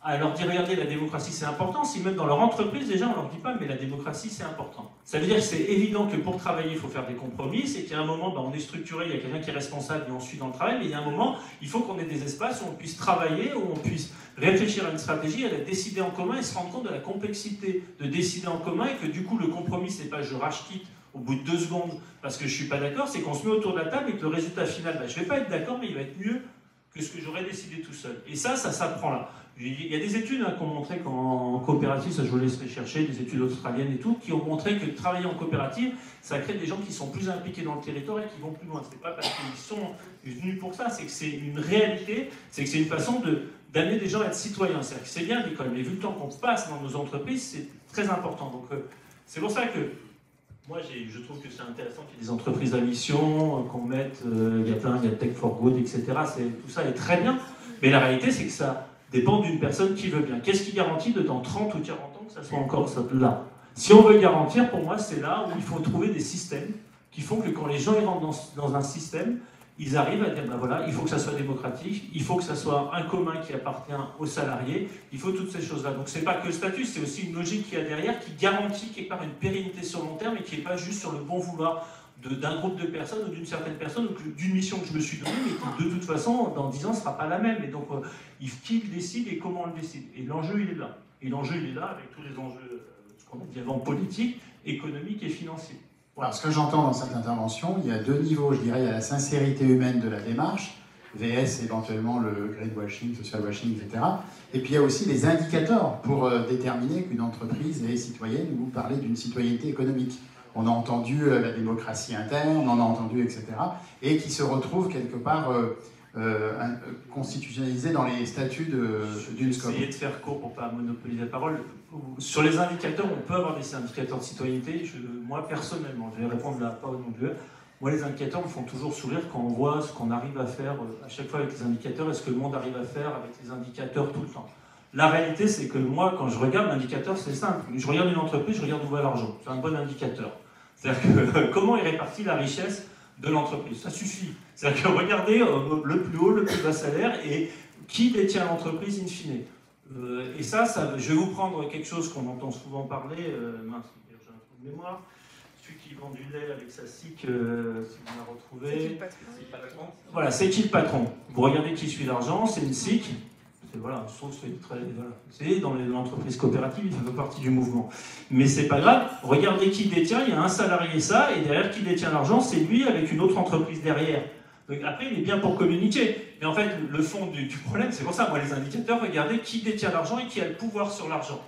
à leur dire, regardez, la démocratie c'est important, si même dans leur entreprise, déjà, on leur dit pas, mais la démocratie c'est important. Ça veut dire que c'est évident que pour travailler, il faut faire des compromis, c'est qu'il y a un moment, on est structuré, il y a quelqu'un qui est responsable et on suit dans le travail, mais il y a un moment, il faut qu'on ait des espaces où on puisse travailler, où on puisse réfléchir à une stratégie, à la décider en commun et se rendre compte de la complexité de décider en commun et que du coup, le compromis, c'est pas je rage quitte au bout de 2 secondes parce que je suis pas d'accord, c'est qu'on se met autour de la table et que le résultat final, je vais pas être d'accord, mais il va être mieux que ce que j'aurais décidé tout seul. Et ça s'apprend là. Il y a des études qui ont montré qu'en coopérative, ça je vous laisserai chercher, des études australiennes et tout, qui ont montré que travailler en coopérative, ça crée des gens qui sont plus impliqués dans le territoire et qui vont plus loin. C'est pas parce qu'ils sont venus pour ça, c'est que c'est une réalité, c'est que c'est une façon d'amener des gens à être citoyens. C'est-à-dire que c'est bien l'école, mais vu le temps qu'on passe dans nos entreprises, c'est très important. Donc c'est pour ça que moi, je trouve que c'est intéressant qu'il y ait des entreprises à mission, qu'on mette, il y a Tech for Good, etc. Tout ça est très bien, mais la réalité, c'est que ça dépend d'une personne qui veut bien. Qu'est-ce qui garantit de dans 30 ou 40 ans que ça soit encore là? Si on veut garantir, pour moi, c'est là où il faut trouver des systèmes qui font que quand les gens ils rentrent dans un système, ils arrivent à dire, ben voilà, il faut que ça soit démocratique, il faut que ça soit un commun qui appartient aux salariés, il faut toutes ces choses-là. Donc c'est pas que le statut, c'est aussi une logique qu'il y a derrière qui garantit quelque part une pérennité sur le long terme et qui n'est pas juste sur le bon vouloir d'un groupe de personnes ou d'une certaine personne ou d'une mission que je me suis donnée, mais qui de toute façon, dans 10 ans, ne sera pas la même. Et donc, qui le décide et comment on le décide. Et l'enjeu, il est là. Et l'enjeu, il est là avec tous les enjeux, ce qu'on a dit avant, politiques, économiques et financiers. Voilà. Alors, ce que j'entends dans cette intervention, il y a 2 niveaux, je dirais. Il y a la sincérité humaine de la démarche, VS, éventuellement le greenwashing, social washing, etc. Et puis il y a aussi les indicateurs pour déterminer qu'une entreprise est citoyenne. Vous parlez d'une citoyenneté économique. On a entendu la démocratie interne, on en a entendu, etc. Et qui se retrouve quelque part constitutionnalisé dans les statuts d'une SCOP. Essayer de faire court pour ne pas monopoliser la parole. Sur les indicateurs, on peut avoir des indicateurs de citoyenneté. Moi, personnellement, je vais répondre là, pas au nom de l'UE. Moi, les indicateurs me font toujours sourire quand on voit ce qu'on arrive à faire à chaque fois avec les indicateurs et ce que le monde arrive à faire avec les indicateurs tout le temps. La réalité, c'est que moi, quand je regarde l'indicateur, c'est simple. Je regarde une entreprise, je regarde où va l'argent. C'est un bon indicateur. C'est-à-dire que comment est répartie la richesse de l'entreprise. Ça suffit. C'est-à-dire que regardez le plus haut, le plus bas salaire et qui détient l'entreprise in fine. Et ça, je vais vous prendre quelque chose qu'on entend souvent parler. Mince, j'ai un trou de mémoire. Celui qui vend du lait avec sa SIC, si vous la retrouvez. C'est qui le patron ? Voilà, c'est qui le patron ? Vous regardez qui suit l'argent, c'est une SIC. Voilà, je trouve que c'est très. Voilà. C'est dans l'entreprise coopérative, il fait partie du mouvement. Mais c'est pas grave, regardez qui détient, il y a un salarié ça, et derrière qui détient l'argent, c'est lui avec une autre entreprise derrière. Donc après, il est bien pour communiquer. Mais en fait, le fond du problème, c'est pour ça, moi, les indicateurs, regardez qui détient l'argent et qui a le pouvoir sur l'argent.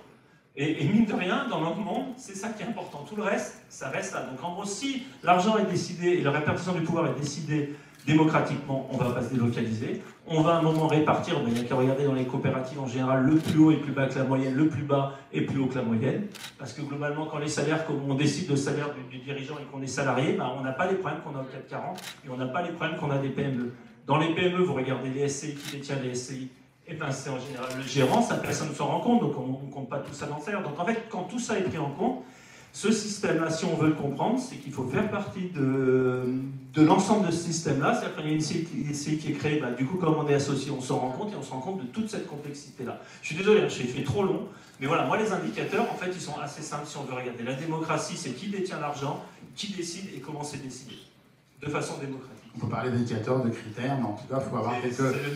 Et mine de rien, dans notre monde, c'est ça qui est important. Tout le reste, ça reste là. Donc en gros, si l'argent est décidé et la répartition du pouvoir est décidée démocratiquement, on ne va pas se délocaliser. On va à un moment répartir, il n'y a qu'à regarder dans les coopératives en général, le plus haut est plus bas que la moyenne, le plus bas est plus haut que la moyenne. Parce que globalement, quand les salaires, comme on décide le salaire du dirigeant et qu'on est salarié, on n'a pas les problèmes qu'on a au 440 et on n'a pas les problèmes qu'on a des PME. Dans les PME, vous regardez les SCI, qui détient les SCI, et c'est en général le gérant, ça personne ne s'en rend compte, donc on ne compte pas tout ça dans le salaire. Donc en fait, quand tout ça est pris en compte, ce système-là, si on veut le comprendre, c'est qu'il faut faire partie de l'ensemble de ce système-là. C'est-à-dire qu'il y a une SCI qui est créée, du coup, comme on est associé, on s'en rend compte et on se rend compte de toute cette complexité-là. Je suis désolé, j'ai fait trop long, mais voilà, moi, les indicateurs, en fait, ils sont assez simples si on veut regarder. La démocratie, c'est qui détient l'argent, qui décide et comment c'est décidé, de façon démocratique. On peut parler d'indicateurs, de critères, mais en tout cas, il faut avoir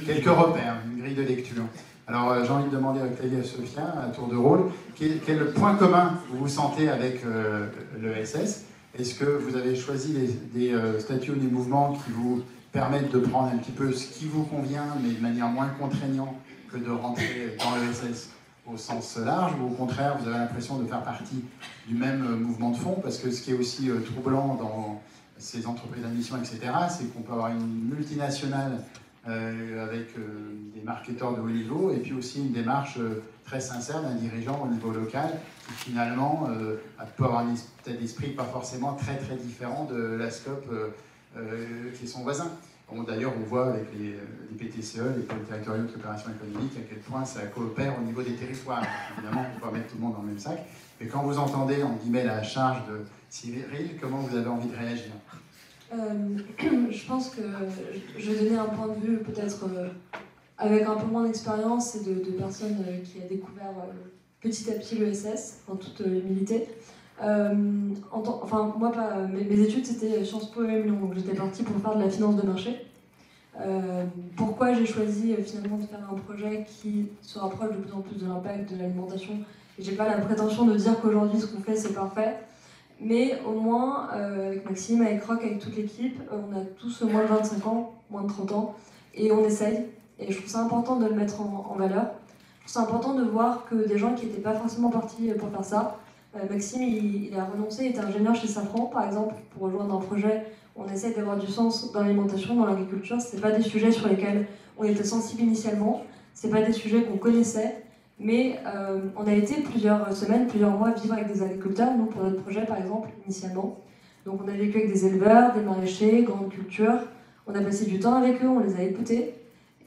quelques repères, une grille de lecture. Alors, j'ai envie de demander à Octavie et Sophia, à tour de rôle, quel point commun vous vous sentez avec l'ESS ? Est-ce que vous avez choisi des statuts ou des mouvements qui vous permettent de prendre un petit peu ce qui vous convient, mais de manière moins contraignante que de rentrer dans l'ESS au sens large, ou au contraire, vous avez l'impression de faire partie du même mouvement de fond ? Parce que ce qui est aussi troublant dans ces entreprises à mission, etc., c'est qu'on peut avoir une multinationale avec des marketeurs de haut niveau, et puis aussi une démarche très sincère d'un dirigeant au niveau local qui finalement peut avoir un état d'esprit pas forcément très très différent de la SCOP qui est son voisin. D'ailleurs, on voit avec les PTCE, les pôles territoriaux de coopération économique, à quel point ça coopère au niveau des territoires. Évidemment, on ne peut pas mettre tout le monde dans le même sac. Mais quand vous entendez, en guillemets, la charge de Cyril, comment vous avez envie de réagir? Je pense que je vais donner un point de vue peut-être avec un peu moins d'expérience et de personnes qui a découvert petit à petit l'ESS en toute humilité. Moi, mes études c'était Sciences Po et Lyon, donc j'étais partie pour faire de la finance de marché. Pourquoi j'ai choisi finalement de faire un projet qui se rapproche de plus en plus de l'impact de l'alimentation? Et j'ai pas la prétention de dire qu'aujourd'hui ce qu'on fait c'est parfait, mais au moins avec Maxime, avec Roch, avec toute l'équipe, on a tous moins de 25 ans, moins de 30 ans, et on essaye. Et je trouve ça important de le mettre en valeur. Je trouve ça important de voir que des gens qui n'étaient pas forcément partis pour faire ça, Maxime, il a renoncé, il était ingénieur chez Safran, par exemple, pour rejoindre un projet. On essaie d'avoir du sens dans l'alimentation, dans l'agriculture. Ce n'est pas des sujets sur lesquels on était sensible initialement, ce n'est pas des sujets qu'on connaissait, mais on a été plusieurs semaines, plusieurs mois vivre avec des agriculteurs, nous, pour notre projet, par exemple, initialement. Donc on a vécu avec des éleveurs, des maraîchers, grandes cultures. On a passé du temps avec eux, on les a écoutés.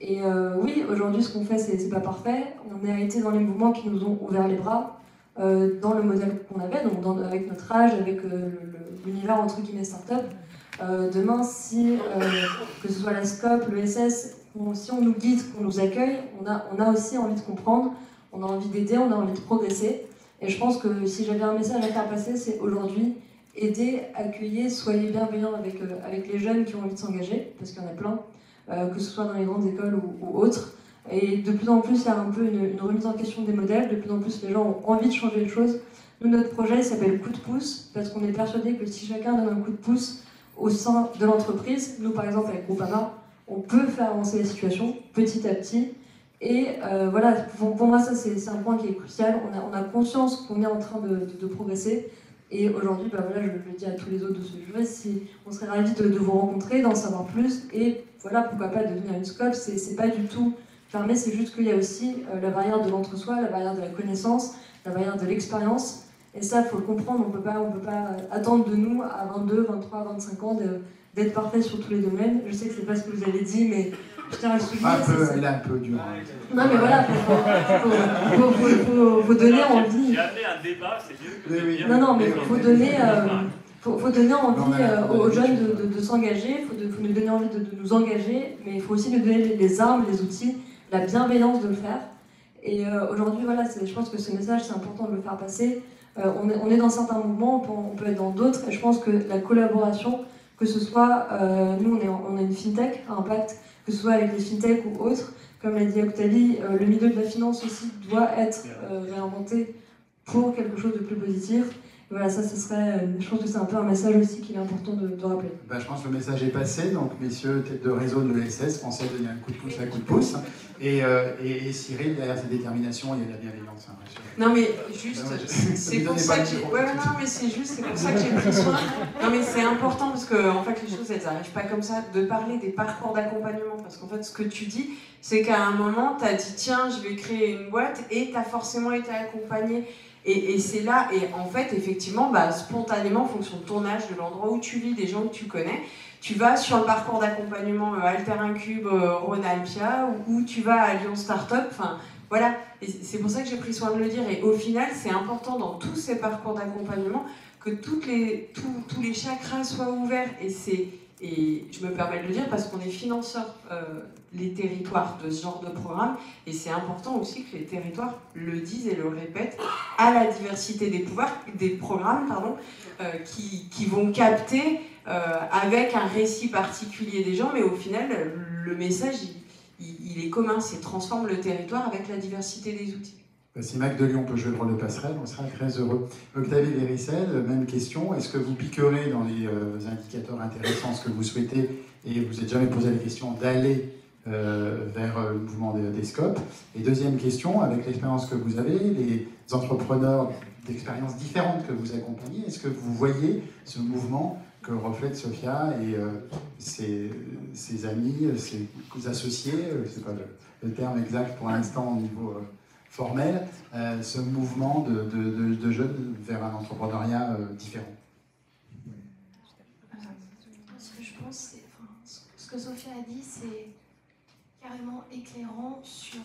Et oui, aujourd'hui, ce qu'on fait, c'est pas parfait. On a été dans les mouvements qui nous ont ouvert les bras. Dans le modèle qu'on avait, donc avec notre âge, avec l'univers entre guillemets start-up. Demain, que ce soit la SCOP, l'ESS, si on nous guide, qu'on nous accueille, on a aussi envie de comprendre, on a envie d'aider, on a envie de progresser. Et je pense que si j'avais un message à faire passer, c'est aujourd'hui, aider, accueillir, soyez bienveillants avec les jeunes qui ont envie de s'engager, parce qu'il y en a plein, que ce soit dans les grandes écoles ou autres. Et de plus en plus, il y a un peu une remise en question des modèles. De plus en plus, les gens ont envie de changer les choses. Nous, notre projet s'appelle Coup de pouce, parce qu'on est persuadé que si chacun donne un coup de pouce au sein de l'entreprise, nous, par exemple, avec Groupama, on peut faire avancer la situation petit à petit. Et voilà, pour moi, ça, c'est un point qui est crucial. On a conscience qu'on est en train de progresser. Et aujourd'hui, voilà, je le dis à tous les autres de ce jeu, si on serait ravis de vous rencontrer, d'en savoir plus. Et voilà, pourquoi pas devenir une SCOP, c'est pas du tout fermé, c'est juste qu'il y a aussi la barrière de l'entre-soi, la barrière de la connaissance, la barrière de l'expérience. Et ça, il faut le comprendre, on peut pas attendre de nous à 22, 23, 25 ans d'être parfait sur tous les domaines. Je sais que c'est pas ce que vous avez dit, mais je tiens à le souligner. Elle est un peu dure. Non, mais voilà, faut donner envie. J'ai amené un débat, c'est mieux que Non, mais faut donner envie aux jeunes de s'engager, il faut nous donner envie de nous engager, mais il faut aussi nous donner les armes, les outils, la bienveillance de le faire. Et aujourd'hui, voilà, je pense que ce message, c'est important de le faire passer. On est dans certains mouvements, on peut être dans d'autres, et je pense que la collaboration, que ce soit, nous on a une fintech à impact, que ce soit avec les fintech ou autres, comme l'a dit Octavie, le milieu de la finance aussi doit être réinventé pour quelque chose de plus positif. Et voilà, ça, ce serait, je pense que c'est un peu un message aussi qu'il est important de rappeler. Je pense que le message est passé, donc messieurs, tête de réseau de l'ESS, pensez à donner un coup de pouce à coup de pouce. Et Cyril, derrière sa détermination, il y a de la bienveillance. Non mais juste, c'est pour ça que j'ai... Ouais, non, mais c'est juste, c'est pour ça que j'ai pris soin. Non mais c'est important parce que en fait les choses elles n'arrivent pas comme ça, de parler des parcours d'accompagnement. Parce qu'en fait ce que tu dis, c'est qu'à un moment, tu as dit tiens, je vais créer une boîte et tu as forcément été accompagné. Et c'est là, et en fait, effectivement, spontanément, en fonction de ton âge, de l'endroit où tu vis, des gens que tu connais, tu vas sur le parcours d'accompagnement Alter Incube, Rhône-Alpia, ou tu vas à Lyon Startup, enfin, voilà. Et c'est pour ça que j'ai pris soin de le dire. Et au final, c'est important dans tous ces parcours d'accompagnement que tous les chakras soient ouverts. Et je me permets de le dire parce qu'on est financeur les territoires de ce genre de programme, et c'est important aussi que les territoires le disent et le répètent à la diversité des programmes qui vont capter avec un récit particulier des gens, mais au final le message il est commun, c'est transforme le territoire avec la diversité des outils. Si Mac de Lyon peut jouer le rôle de passerelle, on sera très heureux. Octavie Véricel, même question. Est-ce que vous piquerez dans les indicateurs intéressants ce que vous souhaitez, et vous n'êtes jamais posé la question d'aller vers le mouvement des SCOP? Et deuxième question, avec l'expérience que vous avez, les entrepreneurs d'expériences différentes que vous accompagnez, est-ce que vous voyez ce mouvement que reflète Sophia et ses amis, ses associés, je ne sais pas le terme exact pour l'instant au niveau... formel, ce mouvement de jeunes vers un entrepreneuriat différent? Ce que je pense, ce que que Sophia a dit, c'est carrément éclairant sur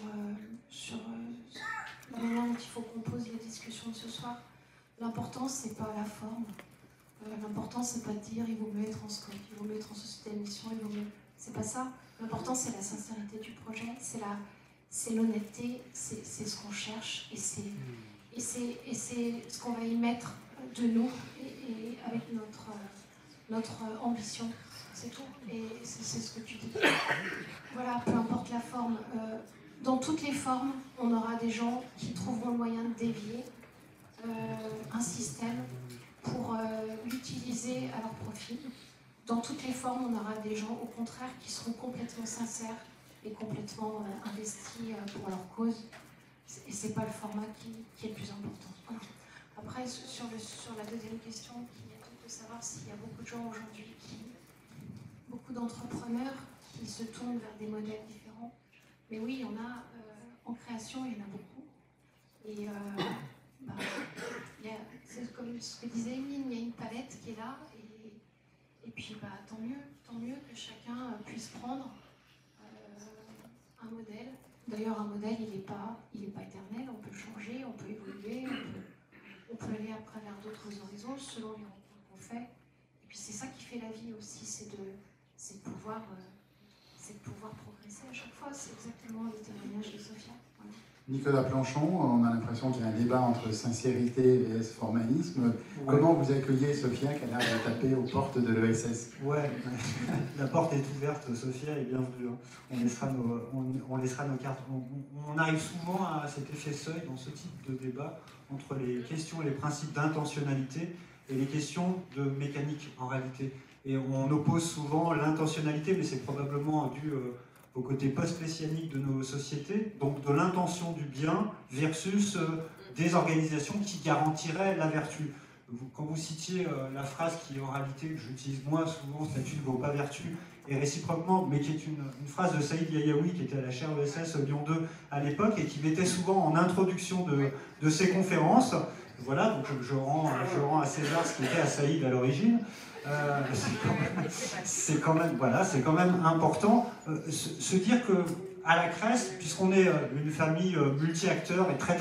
la manière dont il faut qu'on pose les discussions de ce soir. L'important, c'est pas la forme. L'important, c'est pas de dire il vaut mieux être en scope, il vaut mieux être en société de mission, il vaut mieux. C'est pas ça. L'important, c'est la sincérité du projet, c'est l'honnêteté, c'est ce qu'on cherche et c'est ce qu'on va y mettre de nous et avec notre ambition. C'est tout. Et c'est ce que tu dis. Voilà, peu importe la forme. Dans toutes les formes, on aura des gens qui trouveront le moyen de dévier un système pour l'utiliser à leur profit. Dans toutes les formes, on aura des gens, au contraire, qui seront complètement sincères et complètement investis pour leur cause. Et c'est pas le format qui est le plus important. Voilà. Après, sur la deuxième question, qui est de savoir s'il y a beaucoup de gens aujourd'hui, beaucoup d'entrepreneurs qui se tournent vers des modèles différents. Mais oui, on a en création, il y en a beaucoup. Et c'est comme ce que disait Emeline, il y a une palette qui est là. Et puis, tant mieux que chacun puisse prendre un modèle. D'ailleurs, un modèle, il n'est pas éternel, on peut le changer, on peut évoluer, on peut aller après vers d'autres horizons selon les rencontres qu'on fait. Et puis c'est ça qui fait la vie aussi, c'est de pouvoir progresser à chaque fois. C'est exactement le témoignage de Sophia. Voilà. Nicolas Planchon, on a l'impression qu'il y a un débat entre sincérité et formalisme. Ouais. Comment vous accueillez Sophia qui a l'air de taper aux portes de l'ESS? Ouais, la porte est ouverte, Sophia est bienvenue. On laissera nos cartes. On arrive souvent à cet effet seuil dans ce type de débat entre les questions et les principes d'intentionnalité et les questions de mécanique en réalité. Et on oppose souvent l'intentionnalité, mais c'est probablement dû au côté post-messianique de nos sociétés, donc de l'intention du bien versus des organisations qui garantiraient la vertu. Quand vous citiez la phrase qui en réalité, que j'utilise moi souvent, statut ne vaut pas vertu, et réciproquement, mais qui est une phrase de Saïd Yayaoui, qui était à la chaire ESS Lyon 2 à l'époque, et qui mettait souvent en introduction de ses conférences. Voilà, donc je rends à César ce qui était à Saïd à l'origine. C'est quand même important se dire que à la Cresse, puisqu'on est une famille multi-acteurs et très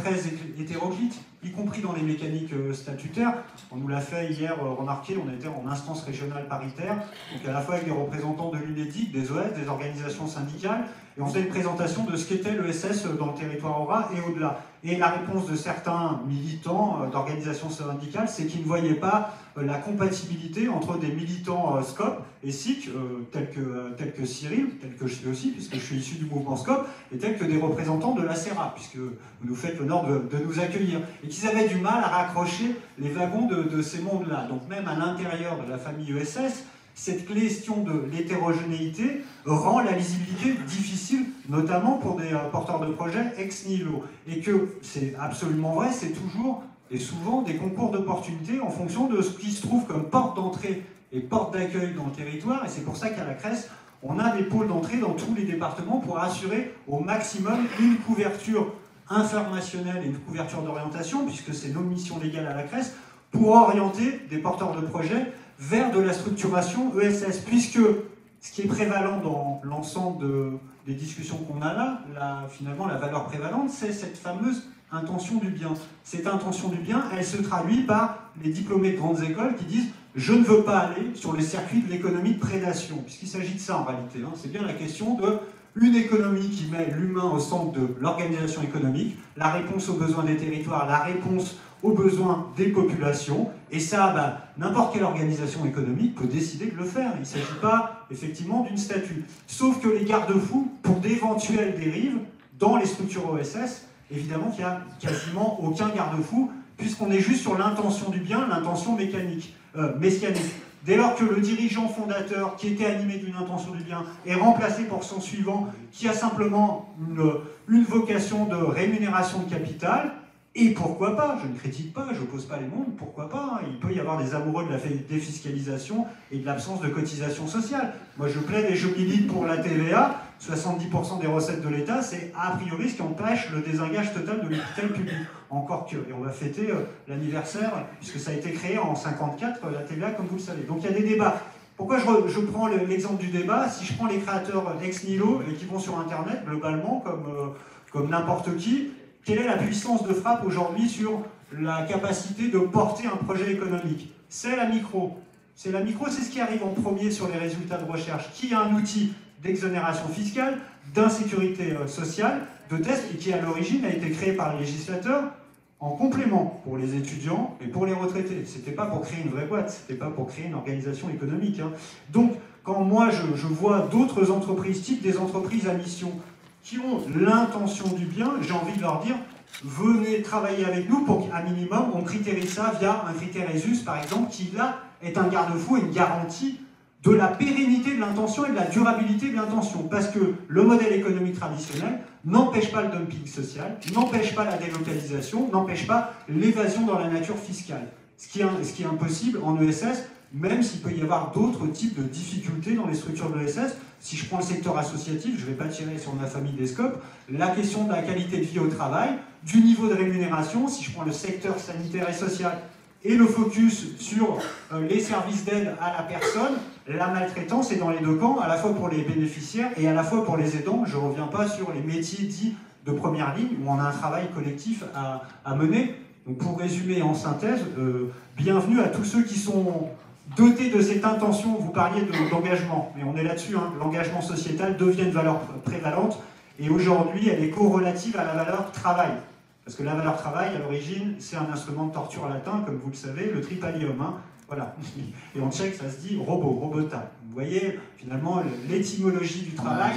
hétéroclite, y compris dans les mécaniques statutaires, on nous l'a fait hier remarquer, on était en instance régionale paritaire, donc à la fois avec des représentants de l'UNEDIC, des OS, des organisations syndicales, et on faisait une présentation de ce qu'était l'ESS dans le territoire Aura et au-delà. Et la réponse de certains militants d'organisations syndicales, c'est qu'ils ne voyaient pas la compatibilité entre des militants SCOP et SIC, tels que Cyril, tel que je suis aussi, puisque je suis issu du mouvement SCOP, et tels que des représentants de la CERA, puisque vous nous faites l'honneur de nous accueillir. Et qu'ils avaient du mal à raccrocher les wagons de ces mondes-là. Donc même à l'intérieur de la famille ESS, cette question de l'hétérogénéité rend la lisibilité difficile, notamment pour des porteurs de projets ex nihilo. Et que c'est absolument vrai, c'est toujours et souvent des concours d'opportunités en fonction de ce qui se trouve comme porte d'entrée et porte d'accueil dans le territoire. Et c'est pour ça qu'à la Cresse, on a des pôles d'entrée dans tous les départements pour assurer au maximum une couverture informationnelle et une couverture d'orientation, puisque c'est nos missions légales à la Cresse, pour orienter des porteurs de projets vers de la structuration ESS, puisque ce qui est prévalent dans l'ensemble des discussions qu'on a là, finalement la valeur prévalente, c'est cette fameuse intention du bien. Cette intention du bien, elle se traduit par les diplômés de grandes écoles qui disent « je ne veux pas aller sur les circuits de l'économie de prédation », puisqu'il s'agit de ça en réalité. C'est bien la question d'une économie qui met l'humain au centre de l'organisation économique, la réponse aux besoins des territoires, la réponse aux besoins des populations, et ça, n'importe quelle organisation économique peut décider de le faire. Il ne s'agit pas, effectivement, d'une statue. Sauf que les garde-fous, pour d'éventuelles dérives, dans les structures OSS, évidemment qu'il n'y a quasiment aucun garde-fou, puisqu'on est juste sur l'intention du bien, l'intention messianique. Dès lors que le dirigeant fondateur, qui était animé d'une intention du bien, est remplacé par son suivant, qui a simplement une vocation de rémunération de capital, et pourquoi pas, je ne critique pas, je n'oppose pas les mondes, pourquoi pas, il peut y avoir des amoureux de la défiscalisation et de l'absence de cotisation sociale. Moi je plaide et je milite pour la TVA, 70% des recettes de l'État, c'est a priori ce qui empêche le désengage total de l'hôpital public. Encore que, et on va fêter l'anniversaire, puisque ça a été créé en 1954, la TVA, comme vous le savez. Donc il y a des débats. Pourquoi je prends l'exemple du débat? Si je prends les créateurs ex nihilo et qui vont sur Internet, globalement, comme n'importe qui, quelle est la puissance de frappe aujourd'hui sur la capacité de porter un projet économique? C'est la micro. C'est la micro, c'est ce qui arrive en premier sur les résultats de recherche. Qui a un outil d'exonération fiscale, d'insécurité sociale, de test, et qui à l'origine a été créé par les législateurs en complément pour les étudiants et pour les retraités. C'était pas pour créer une vraie boîte, c'était pas pour créer une organisation économique. Hein. Donc, quand moi je vois d'autres entreprises, type des entreprises à mission, qui ont l'intention du bien, j'ai envie de leur dire, venez travailler avec nous pour qu'à minimum, on critérise ça via un critère ESUS, par exemple, qui là est un garde-fou et une garantie de la pérennité de l'intention et de la durabilité de l'intention. Parce que le modèle économique traditionnel n'empêche pas le dumping social, n'empêche pas la délocalisation, n'empêche pas l'évasion dans la nature fiscale. Ce qui est impossible en ESS, même s'il peut y avoir d'autres types de difficultés dans les structures de l'ESS. Si je prends le secteur associatif, je ne vais pas tirer sur ma famille des scopes, la question de la qualité de vie au travail, du niveau de rémunération, si je prends le secteur sanitaire et social, et le focus sur les services d'aide à la personne, la maltraitance est dans les deux camps, à la fois pour les bénéficiaires et à la fois pour les aidants. Je ne reviens pas sur les métiers dits de première ligne, où on a un travail collectif à mener. Donc pour résumer en synthèse, bienvenue à tous ceux qui sont dotés de cette intention. Vous parliez d'engagement, mais on est là-dessus, hein. L'engagement sociétal devient une valeur prévalente, et aujourd'hui elle est corrélative à la valeur travail. Parce que la valeur travail, à l'origine, c'est un instrument de torture latin, comme vous le savez, le tripalium. Hein. Voilà. Et en tchèque, ça se dit robota. Vous voyez, finalement, l'étymologie du travail.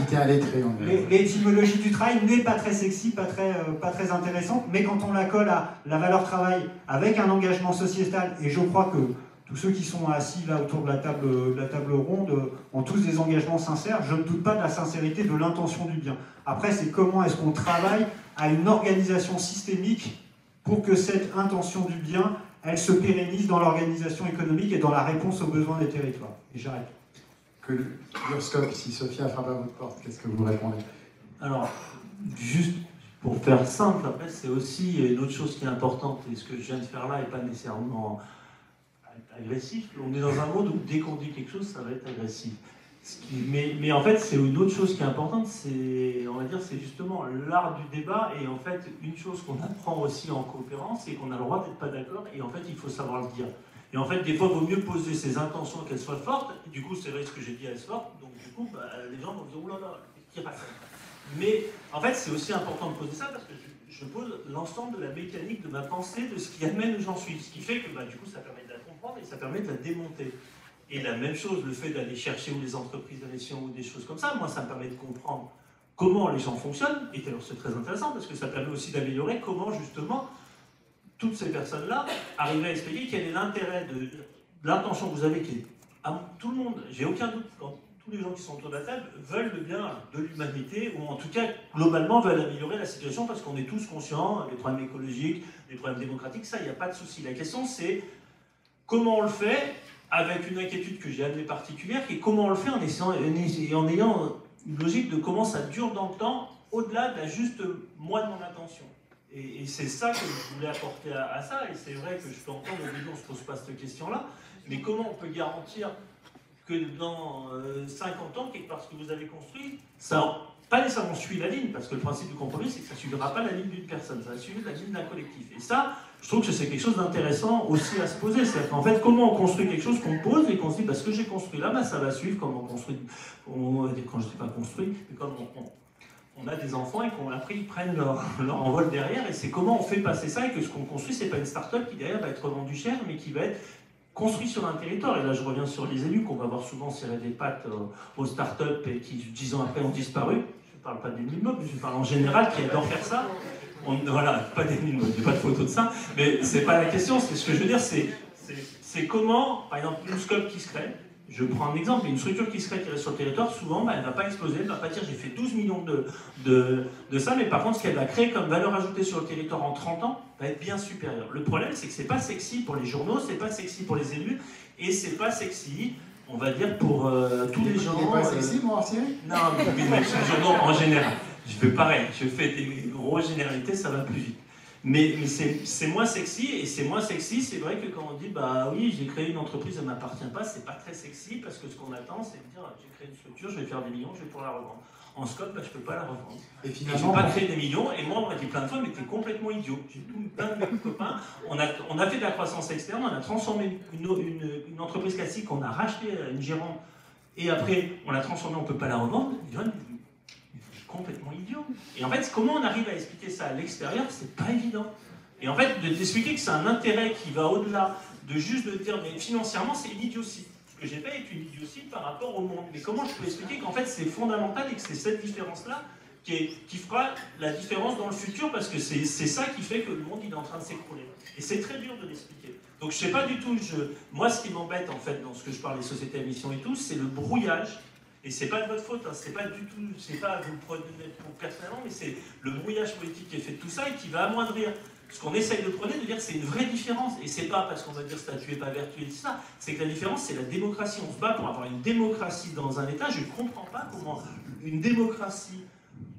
L'étymologie du travail n'est pas très sexy, pas très intéressante, mais quand on la colle à la valeur travail avec un engagement sociétal, et je crois que tous ceux qui sont assis là autour de la table ronde ont tous des engagements sincères, je ne doute pas de la sincérité de l'intention du bien. Après, c'est comment est-ce qu'on travaille à une organisation systémique pour que cette intention du bien, elle se pérennise dans l'organisation économique et dans la réponse aux besoins des territoires. Et j'arrête. Que l'URSCOP, si Sophia frappe à votre porte, qu'est-ce que vous répondez? Alors, juste pour faire simple, après, c'est aussi une autre chose qui est importante, et ce que je viens de faire là n'est pas nécessairement agressif. On est dans un monde où dès qu'on dit quelque chose, ça va être agressif. Mais en fait, c'est une autre chose qui est importante, on va dire, c'est justement l'art du débat. Et en fait, une chose qu'on apprend aussi en coopérance, c'est qu'on a le droit d'être pas d'accord, et en fait, il faut savoir le dire. Et en fait, des fois, il vaut mieux poser ses intentions qu'elles soient fortes. Du coup, c'est vrai ce que j'ai dit, elles sont fortes. Donc, du coup, les gens vont dire, oulala, qu'est-ce qui passe? Mais en fait, c'est aussi important de poser ça parce que je pose l'ensemble de la mécanique de ma pensée, de ce qui amène où j'en suis. Ce qui fait que, du coup, ça permet de la comprendre et ça permet de la démonter. Et la même chose, le fait d'aller chercher ou les entreprises de gestion ou des choses comme ça, moi, ça me permet de comprendre comment les gens fonctionnent. Et alors, c'est très intéressant parce que ça permet aussi d'améliorer comment, justement, toutes ces personnes-là arrivent à expliquer quel est l'intérêt de l'intention que vous avez, qui est à tout le monde. J'ai aucun doute quand tous les gens qui sont autour de la table veulent le bien de l'humanité, ou en tout cas, globalement, veulent améliorer la situation parce qu'on est tous conscients des problèmes écologiques, des problèmes démocratiques, ça, il n'y a pas de souci. La question, c'est comment on le fait avec une inquiétude que j'ai amenée particulière, qui est comment on le fait en ayant une logique de comment ça dure dans le temps, au-delà de la juste moi de mon intention. Et c'est ça que je voulais apporter à ça, et c'est vrai que je peux entendre au début on ne se pose pas cette question-là, mais comment on peut garantir que dans 50 ans, quelque part ce que vous avez construit, ça pas nécessairement suit la ligne, parce que le principe du compromis, c'est que ça ne suivra pas la ligne d'une personne, ça va suivre la ligne d'un collectif. Et ça, je trouve que c'est quelque chose d'intéressant aussi à se poser. C'est-à-dire qu'en fait, comment on construit quelque chose qu'on pose et qu'on se dit, parce que j'ai construit là, ça va suivre, comme on construit, quand je ne dis pas construit, mais comme on a des enfants et après ils prennent leur envol derrière, et c'est comment on fait passer ça, et que ce qu'on construit, c'est pas une start-up qui derrière va être vendue cher, mais qui va être construit sur un territoire. Et là, je reviens sur les élus qu'on va voir souvent serrer des pattes aux start-up et qui, 10 ans après, ont disparu. Je ne parle pas des immeubles, mais je parle en général, qui adorent faire ça. Voilà, pas des immeubles, il n'y a pas de photo de ça, mais c'est pas la question. Ce que je veux dire, c'est comment, par exemple, une scope qui se crée, je prends un exemple, une structure qui se crée, qui reste sur le territoire, souvent, elle ne va pas exploser, elle ne va pas dire j'ai fait 12 millions de ça, mais par contre, ce qu'elle va créer comme valeur ajoutée sur le territoire en 30 ans va être bien supérieur. Le problème, c'est que c'est pas sexy pour les journaux, c'est pas sexy pour les élus, et c'est pas sexy, on va dire, pour tous les gens. C'est pas sexy, moi, en série? Non, mais les journaux en général. Je fais pareil, je fais des grosses généralités, ça va plus vite. Mais c'est moins sexy, et c'est moins sexy, c'est vrai que quand on dit bah oui, j'ai créé une entreprise, elle ne m'appartient pas, c'est pas très sexy, parce que ce qu'on attend, c'est de dire j'ai créé une structure, je vais faire des millions, je vais pouvoir la revendre. En scope, bah, je ne peux pas la revendre. Et finalement, je ne peux pas créer des millions, et moi, on m'a dit plein de fois, mais t'es complètement idiot. J'ai plein de mes copains, on a fait de la croissance externe, on a transformé une entreprise classique, on a racheté une gérante, et après, on l'a transformée, on ne peut pas la revendre. Complètement idiot. Et en fait, comment on arrive à expliquer ça à l'extérieur, c'est pas évident. Et en fait, d'expliquer que c'est un intérêt qui va au-delà de juste de dire, mais financièrement, c'est une idiotie. Ce que j'ai fait est une idiotie par rapport au monde. Mais comment je peux expliquer qu'en fait, c'est fondamental et que c'est cette différence-là qui fera la différence dans le futur, parce que c'est ça qui fait que le monde il est en train de s'écrouler. Et c'est très dur de l'expliquer. Donc je sais pas du tout, moi ce qui m'embête en fait dans ce que je parle des sociétés à mission et tout, c'est le brouillage. Et c'est pas de votre faute, hein, c'est pas du tout, c'est pas vous le prenez personnellement, mais c'est le brouillage politique qui est fait de tout ça et qui va amoindrir ce qu'on essaye de prôner, de dire que c'est une vraie différence. Et c'est pas parce qu'on va dire statut et pas vertu et tout ça, c'est que la différence c'est la démocratie. On se bat pour avoir une démocratie dans un État. Je ne comprends pas comment une démocratie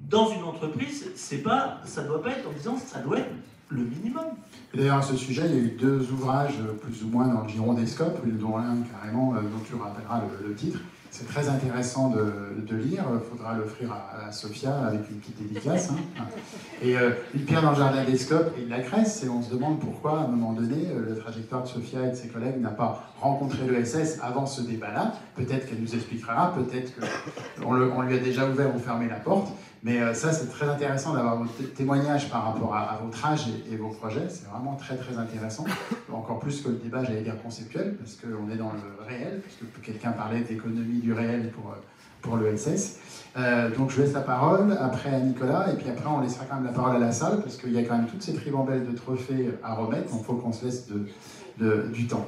dans une entreprise, c'est pas, ça doit pas être en disant ça doit être le minimum. D'ailleurs, à ce sujet, il y a eu 2 ouvrages plus ou moins dans le giron des scopes, dont un carrément, dont tu rappelleras le titre. C'est très intéressant de lire, il faudra l'offrir à Sophia avec une petite dédicace. Hein. Et une pierre dans le jardin des scopes et de la Crèce, et on se demande pourquoi, à un moment donné, la trajectoire de Sophia et de ses collègues n'a pas rencontré l'ESS avant ce débat-là. Peut-être qu'elle nous expliquera, peut-être qu'on lui a déjà ouvert ou fermé la porte. Mais ça, c'est très intéressant d'avoir vos témoignages par rapport à votre âge et vos projets. C'est vraiment très, très intéressant. Encore plus que le débat, j'allais dire, conceptuel, parce qu'on est dans le réel, puisque quelqu'un parlait d'économie du réel pour l'ESS. Donc, je laisse la parole après à Nicolas, et puis après, on laissera quand même la parole à la salle, parce qu'il y a quand même toutes ces ribambelles de trophées à remettre, donc il faut qu'on se laisse du temps.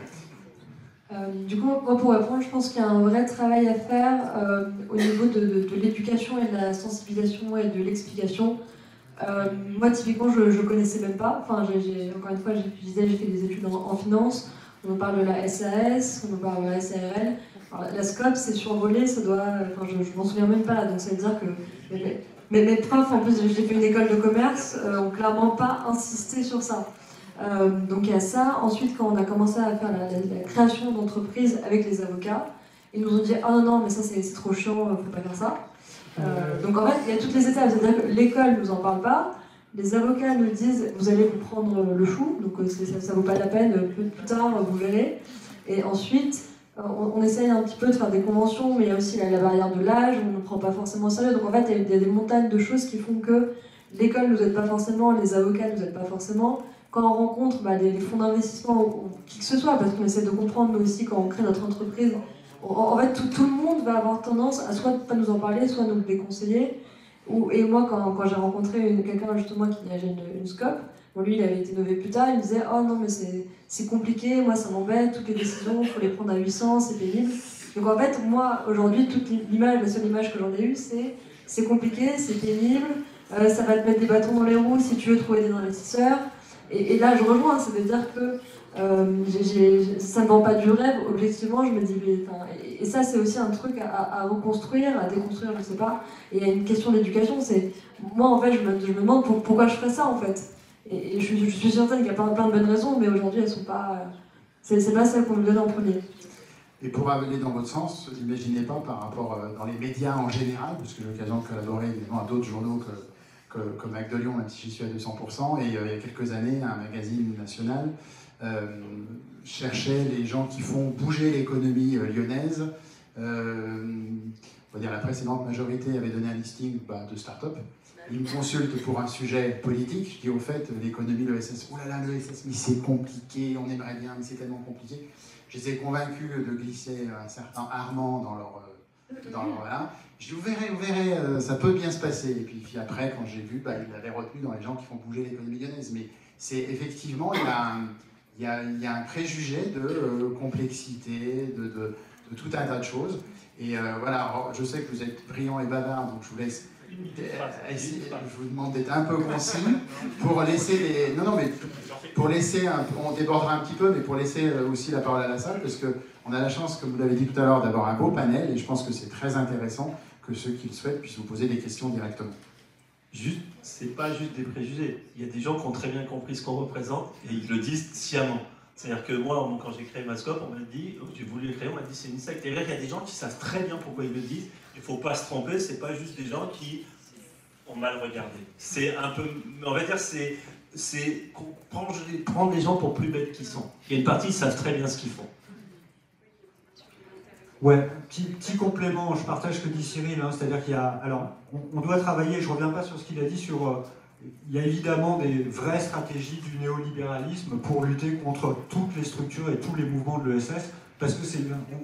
Du coup, moi, pour répondre, je pense qu'il y a un vrai travail à faire au niveau de l'éducation et de la sensibilisation et de l'explication. Moi, typiquement, je ne connaissais même pas. Enfin, encore une fois, j'ai fait des études en finance. On nous parle de la SAS, on nous parle de la SARL. Alors, la SCOP, c'est survolé, ça doit... Enfin, je m'en souviens même pas là, donc ça veut dire que... Mes profs, en plus, j'ai fait une école de commerce, ont clairement pas insisté sur ça. Donc il y a ça. Ensuite, quand on a commencé à faire la création d'entreprise avec les avocats, ils nous ont dit « Ah non, mais ça c'est trop chiant, faut pas faire ça ». Donc en fait, il y a toutes les étapes. C'est-à-dire que l'école ne nous en parle pas, les avocats nous disent « Vous allez vous prendre le chou, donc ça vaut pas la peine, plus tard vous verrez ». Et ensuite, on essaye un petit peu de faire des conventions, mais il y a aussi la barrière de l'âge, on ne prend pas forcément au sérieux. Donc en fait, il y a des montagnes de choses qui font que l'école ne nous aide pas forcément, les avocats ne nous aident pas forcément. Quand on rencontre les fonds d'investissement ou qui que ce soit, parce qu'on essaie de comprendre, nous aussi, quand on crée notre entreprise, en fait, tout le monde va avoir tendance à soit pas nous en parler, soit nous déconseiller. Et moi, quand j'ai rencontré quelqu'un justement qui dirigeait une SCOP, bon, lui, il avait été innové plus tard, il me disait « Oh non, mais c'est compliqué, moi ça m'embête, toutes les décisions, il faut les prendre à 800, c'est pénible. » Donc en fait, moi, aujourd'hui, la seule image que j'en ai eue, c'est compliqué, c'est pénible, ça va te mettre des bâtons dans les roues si tu veux trouver des investisseurs. Et là, je rejoins, ça veut dire que ça ne vend pas du rêve, objectivement, je me dis, et ça, c'est aussi un truc à reconstruire, à déconstruire, je ne sais pas. Et il y a une question d'éducation, c'est, moi, en fait, je me demande pourquoi je ferais ça, en fait. Et je suis certaine qu'il y a plein de bonnes raisons, mais aujourd'hui, elles sont pas... c'est pas celles qu'on me donne en premier. Et pour aller dans votre sens, n'imaginez pas par rapport dans les médias en général, parce que j'ai l'occasion de collaborer évidemment à d'autres journaux comme Mac de Lyon, même si j'y suis à 200%, et il y a quelques années, un magazine national cherchait les gens qui font bouger l'économie lyonnaise. On va dire la précédente majorité avait donné un listing de start-up. Ils me consultent pour un sujet politique. Je dis au fait, l'économie, l'ESS, oh là là, l'ESS, mais c'est compliqué, on aimerait bien, mais c'est tellement compliqué. Je les ai convaincus de glisser un certain Armand dans leur voilà. Je dis, vous verrez, ça peut bien se passer. Et puis après, quand j'ai vu, il l'avait retenu dans les gens qui font bouger l'économie lyonnaise. Mais c'est effectivement, il y a un préjugé de complexité, de tout un tas de choses. Et voilà, alors, je sais que vous êtes brillant et bavard, donc je vous laisse... Je vous demande d'être un peu concis pour laisser les... Non, mais pour laisser... On débordera un petit peu, mais pour laisser aussi la parole à la salle, parce qu'on a la chance, comme vous l'avez dit tout à l'heure, d'avoir un beau panel, et je pense que c'est très intéressant que ceux qui le souhaitent puissent vous poser des questions directement. c'est pas juste des préjugés. Il y a des gens qui ont très bien compris ce qu'on représente et ils le disent sciemment. C'est-à-dire que moi, quand j'ai créé Mascope, on m'a dit, j'ai voulu le créer, on m'a dit c'est une secte. Et là, il y a des gens qui savent très bien pourquoi ils le disent. Il ne faut pas se tromper, c'est pas juste des gens qui ont mal regardé. C'est un peu, on va dire, c'est prendre les gens pour plus bêtes qu'ils sont. Il y a une partie, ils savent très bien ce qu'ils font. Ouais, petit complément, je partage ce que dit Cyril, hein, c'est-à-dire qu'il y a, alors, on doit travailler, je ne reviens pas sur ce qu'il a dit, il y a évidemment des vraies stratégies du néolibéralisme pour lutter contre toutes les structures et tous les mouvements de l'ESS, parce que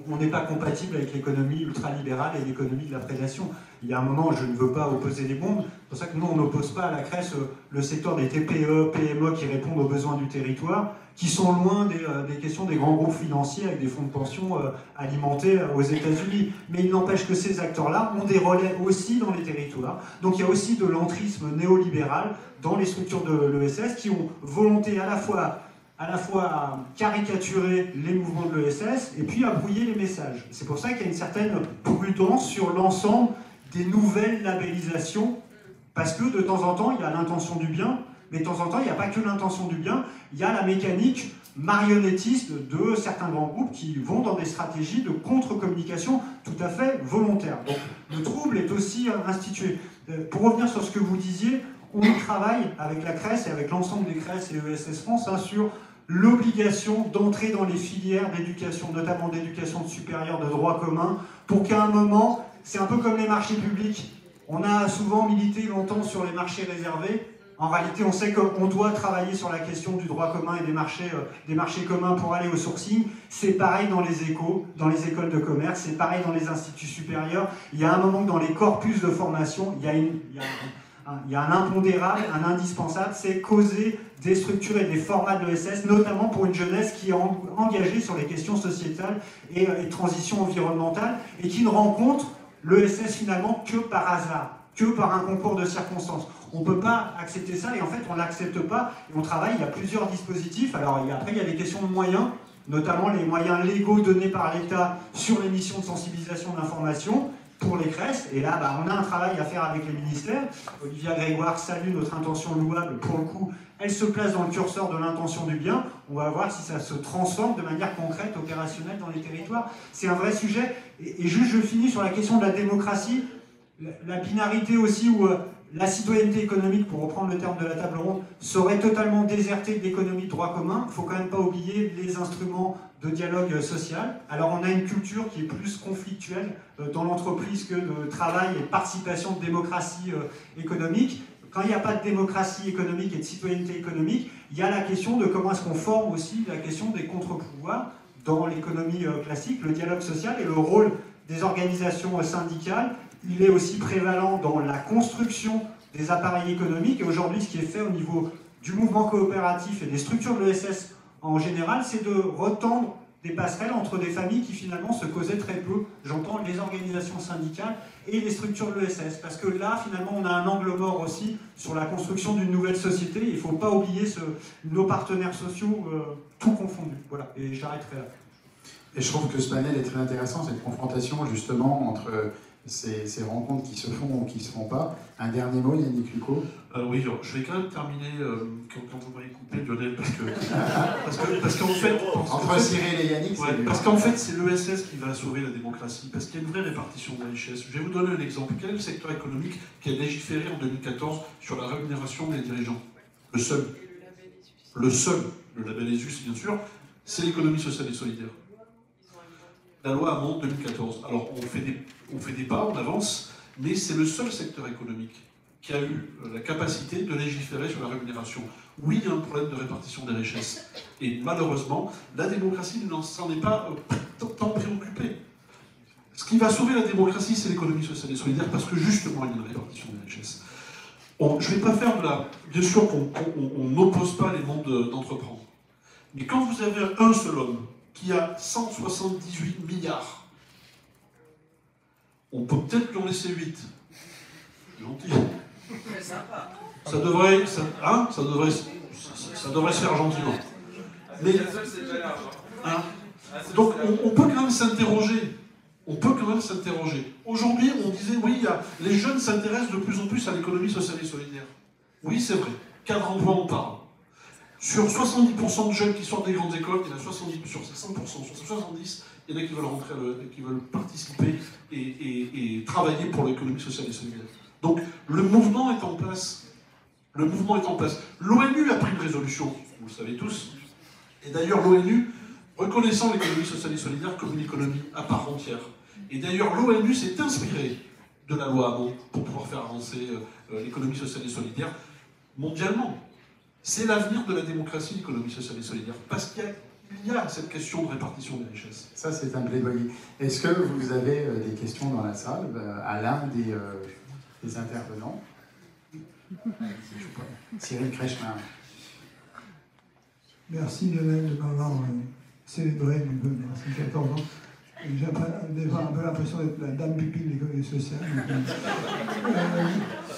on n'est pas compatible avec l'économie ultralibérale et l'économie de la prédation. Il y a un moment, je ne veux pas opposer les mondes, c'est pour ça que nous, on n'oppose pas à la CRES le secteur des TPE, PME qui répondent aux besoins du territoire, qui sont loin des questions des grands groupes financiers avec des fonds de pension alimentés aux États-Unis. Mais il n'empêche que ces acteurs-là ont des relais aussi dans les territoires. Donc il y a aussi de l'entrisme néolibéral dans les structures de l'ESS qui ont volonté à la fois à caricaturer les mouvements de l'ESS et puis à brouiller les messages. C'est pour ça qu'il y a une certaine prudence sur l'ensemble des nouvelles labellisations, parce que de temps en temps, il y a l'intention du bien, mais de temps en temps, il n'y a pas que l'intention du bien, il y a la mécanique marionnettiste de certains grands groupes qui vont dans des stratégies de contre-communication tout à fait volontaires. Donc le trouble est aussi institué. Pour revenir sur ce que vous disiez, on travaille avec la CRES et avec l'ensemble des CRES et ESS France sur l'obligation d'entrer dans les filières d'éducation, notamment d'éducation supérieure de droit commun, pour qu'à un moment, c'est un peu comme les marchés publics, on a souvent milité longtemps sur les marchés réservés. En réalité, on sait qu'on doit travailler sur la question du droit commun et des marchés communs pour aller au sourcing. C'est pareil dans les écoles de commerce, c'est pareil dans les instituts supérieurs. Il y a un moment que dans les corpus de formation, il y a un impondérable, un indispensable, c'est causer des structures et des formats de l'ESS, notamment pour une jeunesse qui est engagée sur les questions sociétales et transition environnementale, et qui ne rencontre l'ESS finalement que par hasard, que par un concours de circonstances. On ne peut pas accepter ça, et en fait on ne l'accepte pas, et on travaille, il y a plusieurs dispositifs. Alors après il y a des questions de moyens, notamment les moyens légaux donnés par l'État sur les missions de sensibilisation d'information, pour les CRES, et là on a un travail à faire avec les ministères. Olivia Grégoire salue notre intention louable, pour le coup, elle se place dans le curseur de l'intention du bien, on va voir si ça se transforme de manière concrète, opérationnelle dans les territoires. C'est un vrai sujet, et juste je finis sur la question de la démocratie, la binarité aussi où la citoyenneté économique, pour reprendre le terme de la table ronde, serait totalement désertée de l'économie de droit commun. Il ne faut quand même pas oublier les instruments de dialogue social. Alors on a une culture qui est plus conflictuelle dans l'entreprise que de travail et de participation de démocratie économique. Quand il n'y a pas de démocratie économique et de citoyenneté économique, il y a la question de comment est-ce qu'on forme aussi la question des contre-pouvoirs dans l'économie classique, le dialogue social et le rôle des organisations syndicales. Il est aussi prévalent dans la construction des appareils économiques. Et aujourd'hui, ce qui est fait au niveau du mouvement coopératif et des structures de l'ESS en général, c'est de retendre des passerelles entre des familles qui finalement se causaient très peu. J'entends les organisations syndicales et les structures de l'ESS. Parce que là, finalement, on a un angle mort aussi sur la construction d'une nouvelle société. Il ne faut pas oublier nos partenaires sociaux, tout confondu. Voilà, et j'arrêterai là. Et je trouve que ce panel est très intéressant, cette confrontation justement entre ces rencontres qui se font ou qui ne se font pas. Un dernier mot, Yannick Lucot. Oui, je vais quand même terminer quand vous m'avez coupé, Lionel, parce qu'en fait... Entre Cyril et Yannick, ouais, parce qu'en fait, c'est l'ESS qui va sauver la démocratie, parce qu'il y a une vraie répartition de la richesse. Je vais vous donner un exemple. Quel est le secteur économique qui a légiféré en 2014 sur la rémunération des dirigeants? Le seul, le label ESUS, bien sûr, c'est l'économie sociale et solidaire. La loi Hamon 2014. Alors, on fait des pas, on avance, mais c'est le seul secteur économique qui a eu la capacité de légiférer sur la rémunération. Oui, il y a un problème de répartition des richesses. Et malheureusement, la démocratie ne s'en est pas tant préoccupée. Ce qui va sauver la démocratie, c'est l'économie sociale et solidaire, parce que justement, il y a une répartition des richesses. Je ne vais pas faire de la... Bien sûr qu'on n'oppose pas les mondes d'entreprendre. Mais quand vous avez un seul homme qui a 178 milliards, on peut peut-être lui en laisser 8. Gentil. Ça devrait se faire gentiment. Mais, donc on peut quand même s'interroger. On peut quand même s'interroger. Aujourd'hui, on disait, oui, les jeunes s'intéressent de plus en plus à l'économie sociale et solidaire. Oui, c'est vrai. Cadre emploi, on parle. Sur 70% de jeunes qui sortent des grandes écoles, il y en a 70, sur ces 100%, sur ces 70, il y en a qui veulent rentrer, qui veulent participer et travailler pour l'économie sociale et solidaire. Donc, le mouvement est en place. Le mouvement est en place. L'ONU a pris une résolution, vous le savez tous. Et d'ailleurs, l'ONU, reconnaissant l'économie sociale et solidaire comme une économie à part entière. Et d'ailleurs, l'ONU s'est inspirée de la loi Hamon pour pouvoir faire avancer l'économie sociale et solidaire mondialement. C'est l'avenir de la démocratie, l'économie sociale et solidaire, parce qu'il y a cette question de répartition des richesses. Ça, c'est un plaidoyer. Est-ce que vous avez des questions dans la salle à l'un des intervenants? Cyril Kretschmer. Merci Lionel de m'avoir célébré ces 14 ans. J'ai un peu l'impression d'être la dame pupille de l'économie sociale.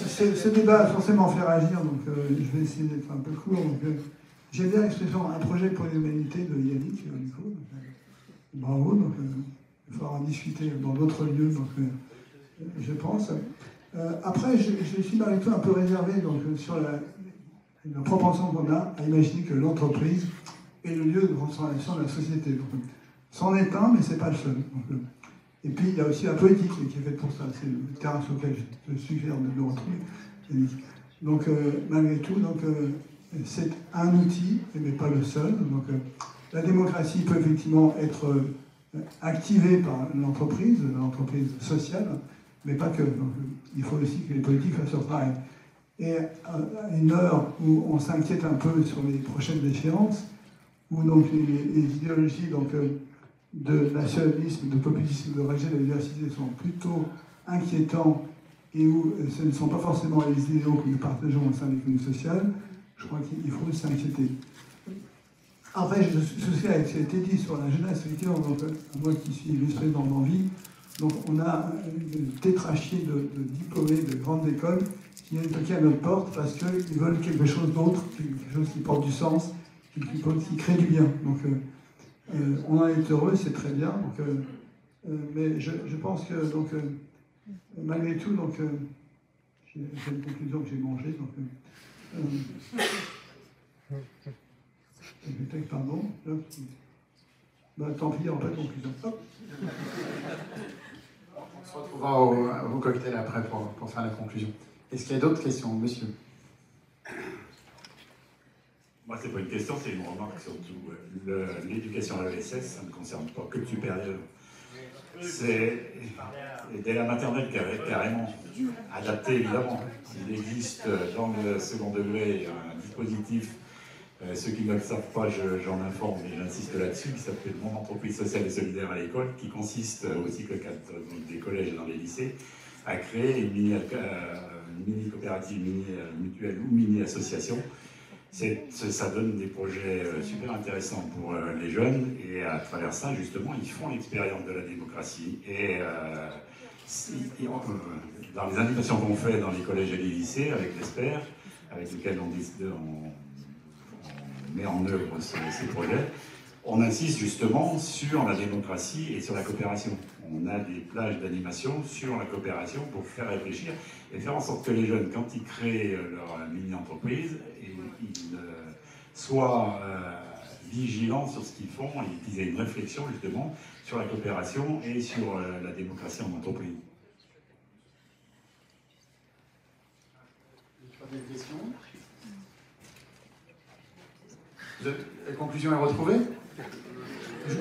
Ce débat a forcément fait réagir, donc je vais essayer d'être un peu court. J'aime bien l'expression un projet pour l'humanité de Yannick, du coup. Bravo, donc il faudra en discuter dans d'autres lieux, donc, je pense. Après, je suis malgré tout un peu réservé donc, sur la propension qu'on a à imaginer que l'entreprise est le lieu de transformation de la société. Donc, c'en est un, mais ce n'est pas le seul. Donc, et puis, il y a aussi la politique qui est faite pour ça. C'est le terrain sur lequel je suggère de le retrouver. Donc, malgré tout, c'est un outil, mais pas le seul. Donc, la démocratie peut effectivement être activée par l'entreprise sociale, mais pas que. Donc, il faut aussi que les politiques fassent leur travail. Et à une heure où on s'inquiète un peu sur les prochaines échéances, où donc les idéologies de nationalisme, de populisme, de rejet de la diversité sont plutôt inquiétants et où ce ne sont pas forcément les idéaux que nous partageons au sein de l'économie sociale, je crois qu'il faut s'inquiéter. Après, je souscris à ce qui a été dit sur la jeunesse, effectivement, donc, moi qui suis vice-président d'Envie, donc on a une tétrachier de diplômés de grandes écoles qui viennent toquer à notre porte parce qu'ils veulent quelque chose d'autre, quelque chose qui porte du sens, qui crée du bien. Donc on en est heureux, c'est très bien. Donc, mais je pense que donc, malgré tout, donc, j'ai une conclusion que j'ai mangée. Pardon. Bah, tant pis, il n'y aura pas de conclusion. Hop. On se retrouvera au cocktail après pour faire la conclusion. Est-ce qu'il y a d'autres questions, monsieur? Moi, c'est pas une question, c'est une remarque surtout. L'éducation à l'ESS, ça ne concerne pas que le supérieur. C'est dès la maternelle carrément, adapté évidemment. Il existe dans le second degré un dispositif, ceux qui ne le savent pas, j'en informe et j'insiste là-dessus, qui s'appelle Mon entreprise sociale et solidaire à l'école, qui consiste au cycle 4 des collèges et dans les lycées, à créer une mini-coopérative, mini-mutuelle ou mini-association. Ça donne des projets super intéressants pour les jeunes et à travers ça, justement, ils font l'expérience de la démocratie. Et dans les animations qu'on fait dans les collèges et les lycées, avec l'ESPER, avec lesquels on met en œuvre ces projets, on insiste justement sur la démocratie et sur la coopération. On a des plages d'animation sur la coopération pour faire réfléchir et faire en sorte que les jeunes, quand ils créent leur mini-entreprise, ils soient vigilants sur ce qu'ils font et qu'ils aient une réflexion justement sur la coopération et sur la démocratie en entreprise. Des questions? La conclusion est retrouvée?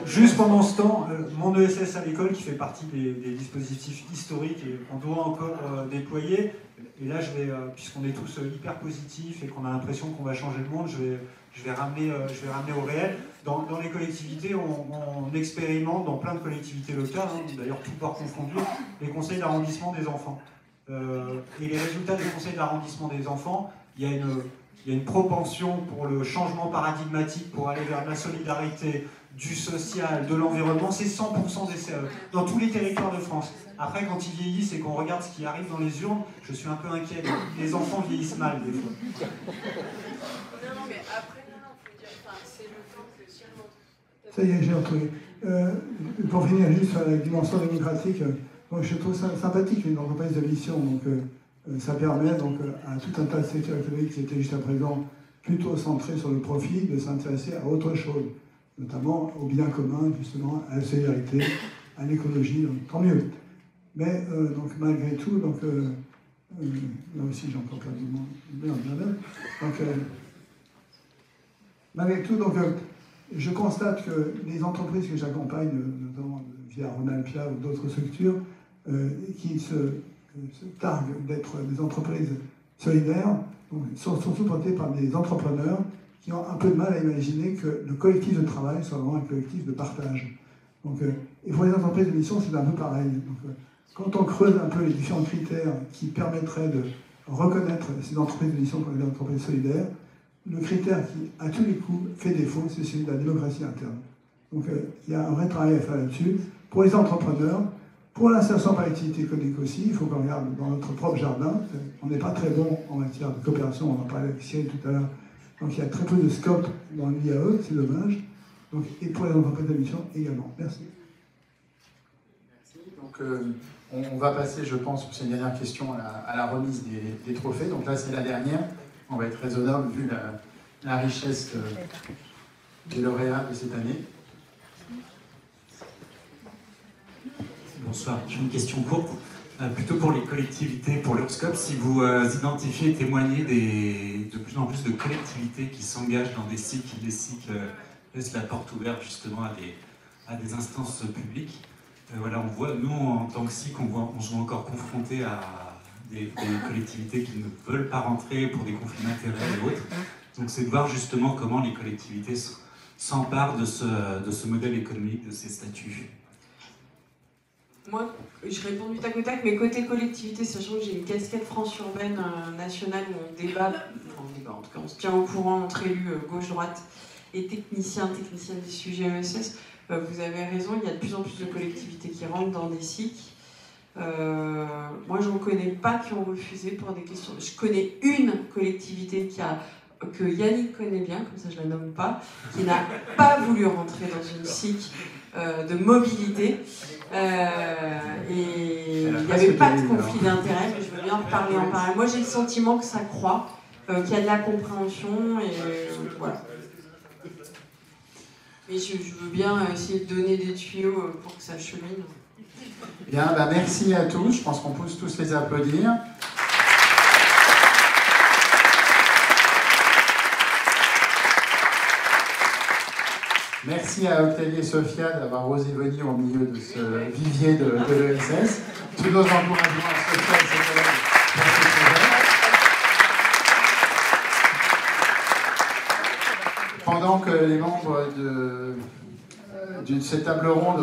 Juste pendant ce temps, mon ESS à l'école qui fait partie des dispositifs historiques et qu'on doit encore déployer, et là puisqu'on est tous hyper positifs et qu'on a l'impression qu'on va changer le monde, je vais ramener au réel. Dans les collectivités, on expérimente dans plein de collectivités locales, d'ailleurs tout port confondu, les conseils d'arrondissement des enfants. Et les résultats des conseils d'arrondissement des enfants, il y a une propension pour le changement paradigmatique, pour aller vers la solidarité, du social, de l'environnement, c'est 100% des CAE, dans tous les territoires de France. Après, quand ils vieillissent et qu'on regarde ce qui arrive dans les urnes, je suis un peu inquiet. Les enfants vieillissent mal, des fois. Non, mais après, il faut dire, c'est le temps que si on... Ça y est, j'ai retrouvé. Pour finir, juste sur la dimension démocratique, moi, je trouve ça sympathique, une entreprise de mission. Donc, ça permet donc, à tout un tas de secteurs économiques qui étaient jusqu'à présent plutôt centrés sur le profit, de s'intéresser à autre chose, notamment au bien commun, justement, à la solidarité, à l'écologie, donc tant mieux. Mais donc, malgré tout, donc, là aussi j'ai encore perdu mon... Donc, malgré tout, donc, je constate que les entreprises que j'accompagne, notamment via Ronalpia ou d'autres structures, qui se targuent d'être des entreprises solidaires, donc, sont supportées par des entrepreneurs qui ont un peu de mal à imaginer que le collectif de travail soit vraiment un collectif de partage. Donc, et pour les entreprises de mission, c'est un peu pareil. Donc, quand on creuse un peu les différents critères qui permettraient de reconnaître ces entreprises de mission comme des entreprises solidaires, le critère qui, à tous les coups, fait défaut, c'est celui de la démocratie interne. Donc, il y a un vrai travail à faire là-dessus. Pour les entrepreneurs, pour l'insertion par l'activité économique aussi, il faut qu'on regarde dans notre propre jardin. On n'est pas très bon en matière de coopération, on en parlait avec Cyril tout à l'heure. Donc, il y a très peu de scope dans l'IAE, c'est dommage. Donc, et pour les entreprises de mission également. Merci. Merci. Donc, on va passer, je pense, pour cette dernière question, à la remise des trophées. Donc là, c'est la dernière. On va être raisonnable vu la richesse des lauréats de cette année. Bonsoir, j'ai une question courte. Plutôt pour les collectivités, pour l'Ursscope, si vous identifiez et témoignez de plus en plus de collectivités qui s'engagent dans des cycles, laissent la porte ouverte justement à des instances publiques. Voilà, on voit, nous en tant que SIC, on se voit encore confrontés à des collectivités qui ne veulent pas rentrer pour des conflits d'intérêts et autres. Donc c'est de voir justement comment les collectivités s'emparent de ce modèle économique, de ces statuts. Moi, je réponds du tac au tac, mais côté collectivité, sachant que j'ai une casquette France urbaine nationale où on débat, en tout cas on se tient au courant entre élus gauche-droite et techniciens des sujets ESS, vous avez raison, il y a de plus en plus de collectivités qui rentrent dans des SIC. Moi, je n'en connais pas qui ont refusé pour des questions. Je connais une collectivité que Yannick connaît bien, comme ça je la nomme pas, qui n'a pas voulu rentrer dans une SIC de mobilité. Et il n'y avait pas de conflit d'intérêt, mais je veux bien parler en parallèle. Moi, j'ai le sentiment que ça croît, qu'il y a de la compréhension, et voilà. Mais je veux bien essayer de donner des tuyaux pour que ça chemine. Bien, bah merci à tous. Je pense qu'on peut tous les applaudir. Merci à Octavie et Sophia d'avoir osé venir au milieu de ce vivier de l'ESS. Tous nos encouragements à Sophia et ses collègues pour ce projet. Pendant que les membres de cette table ronde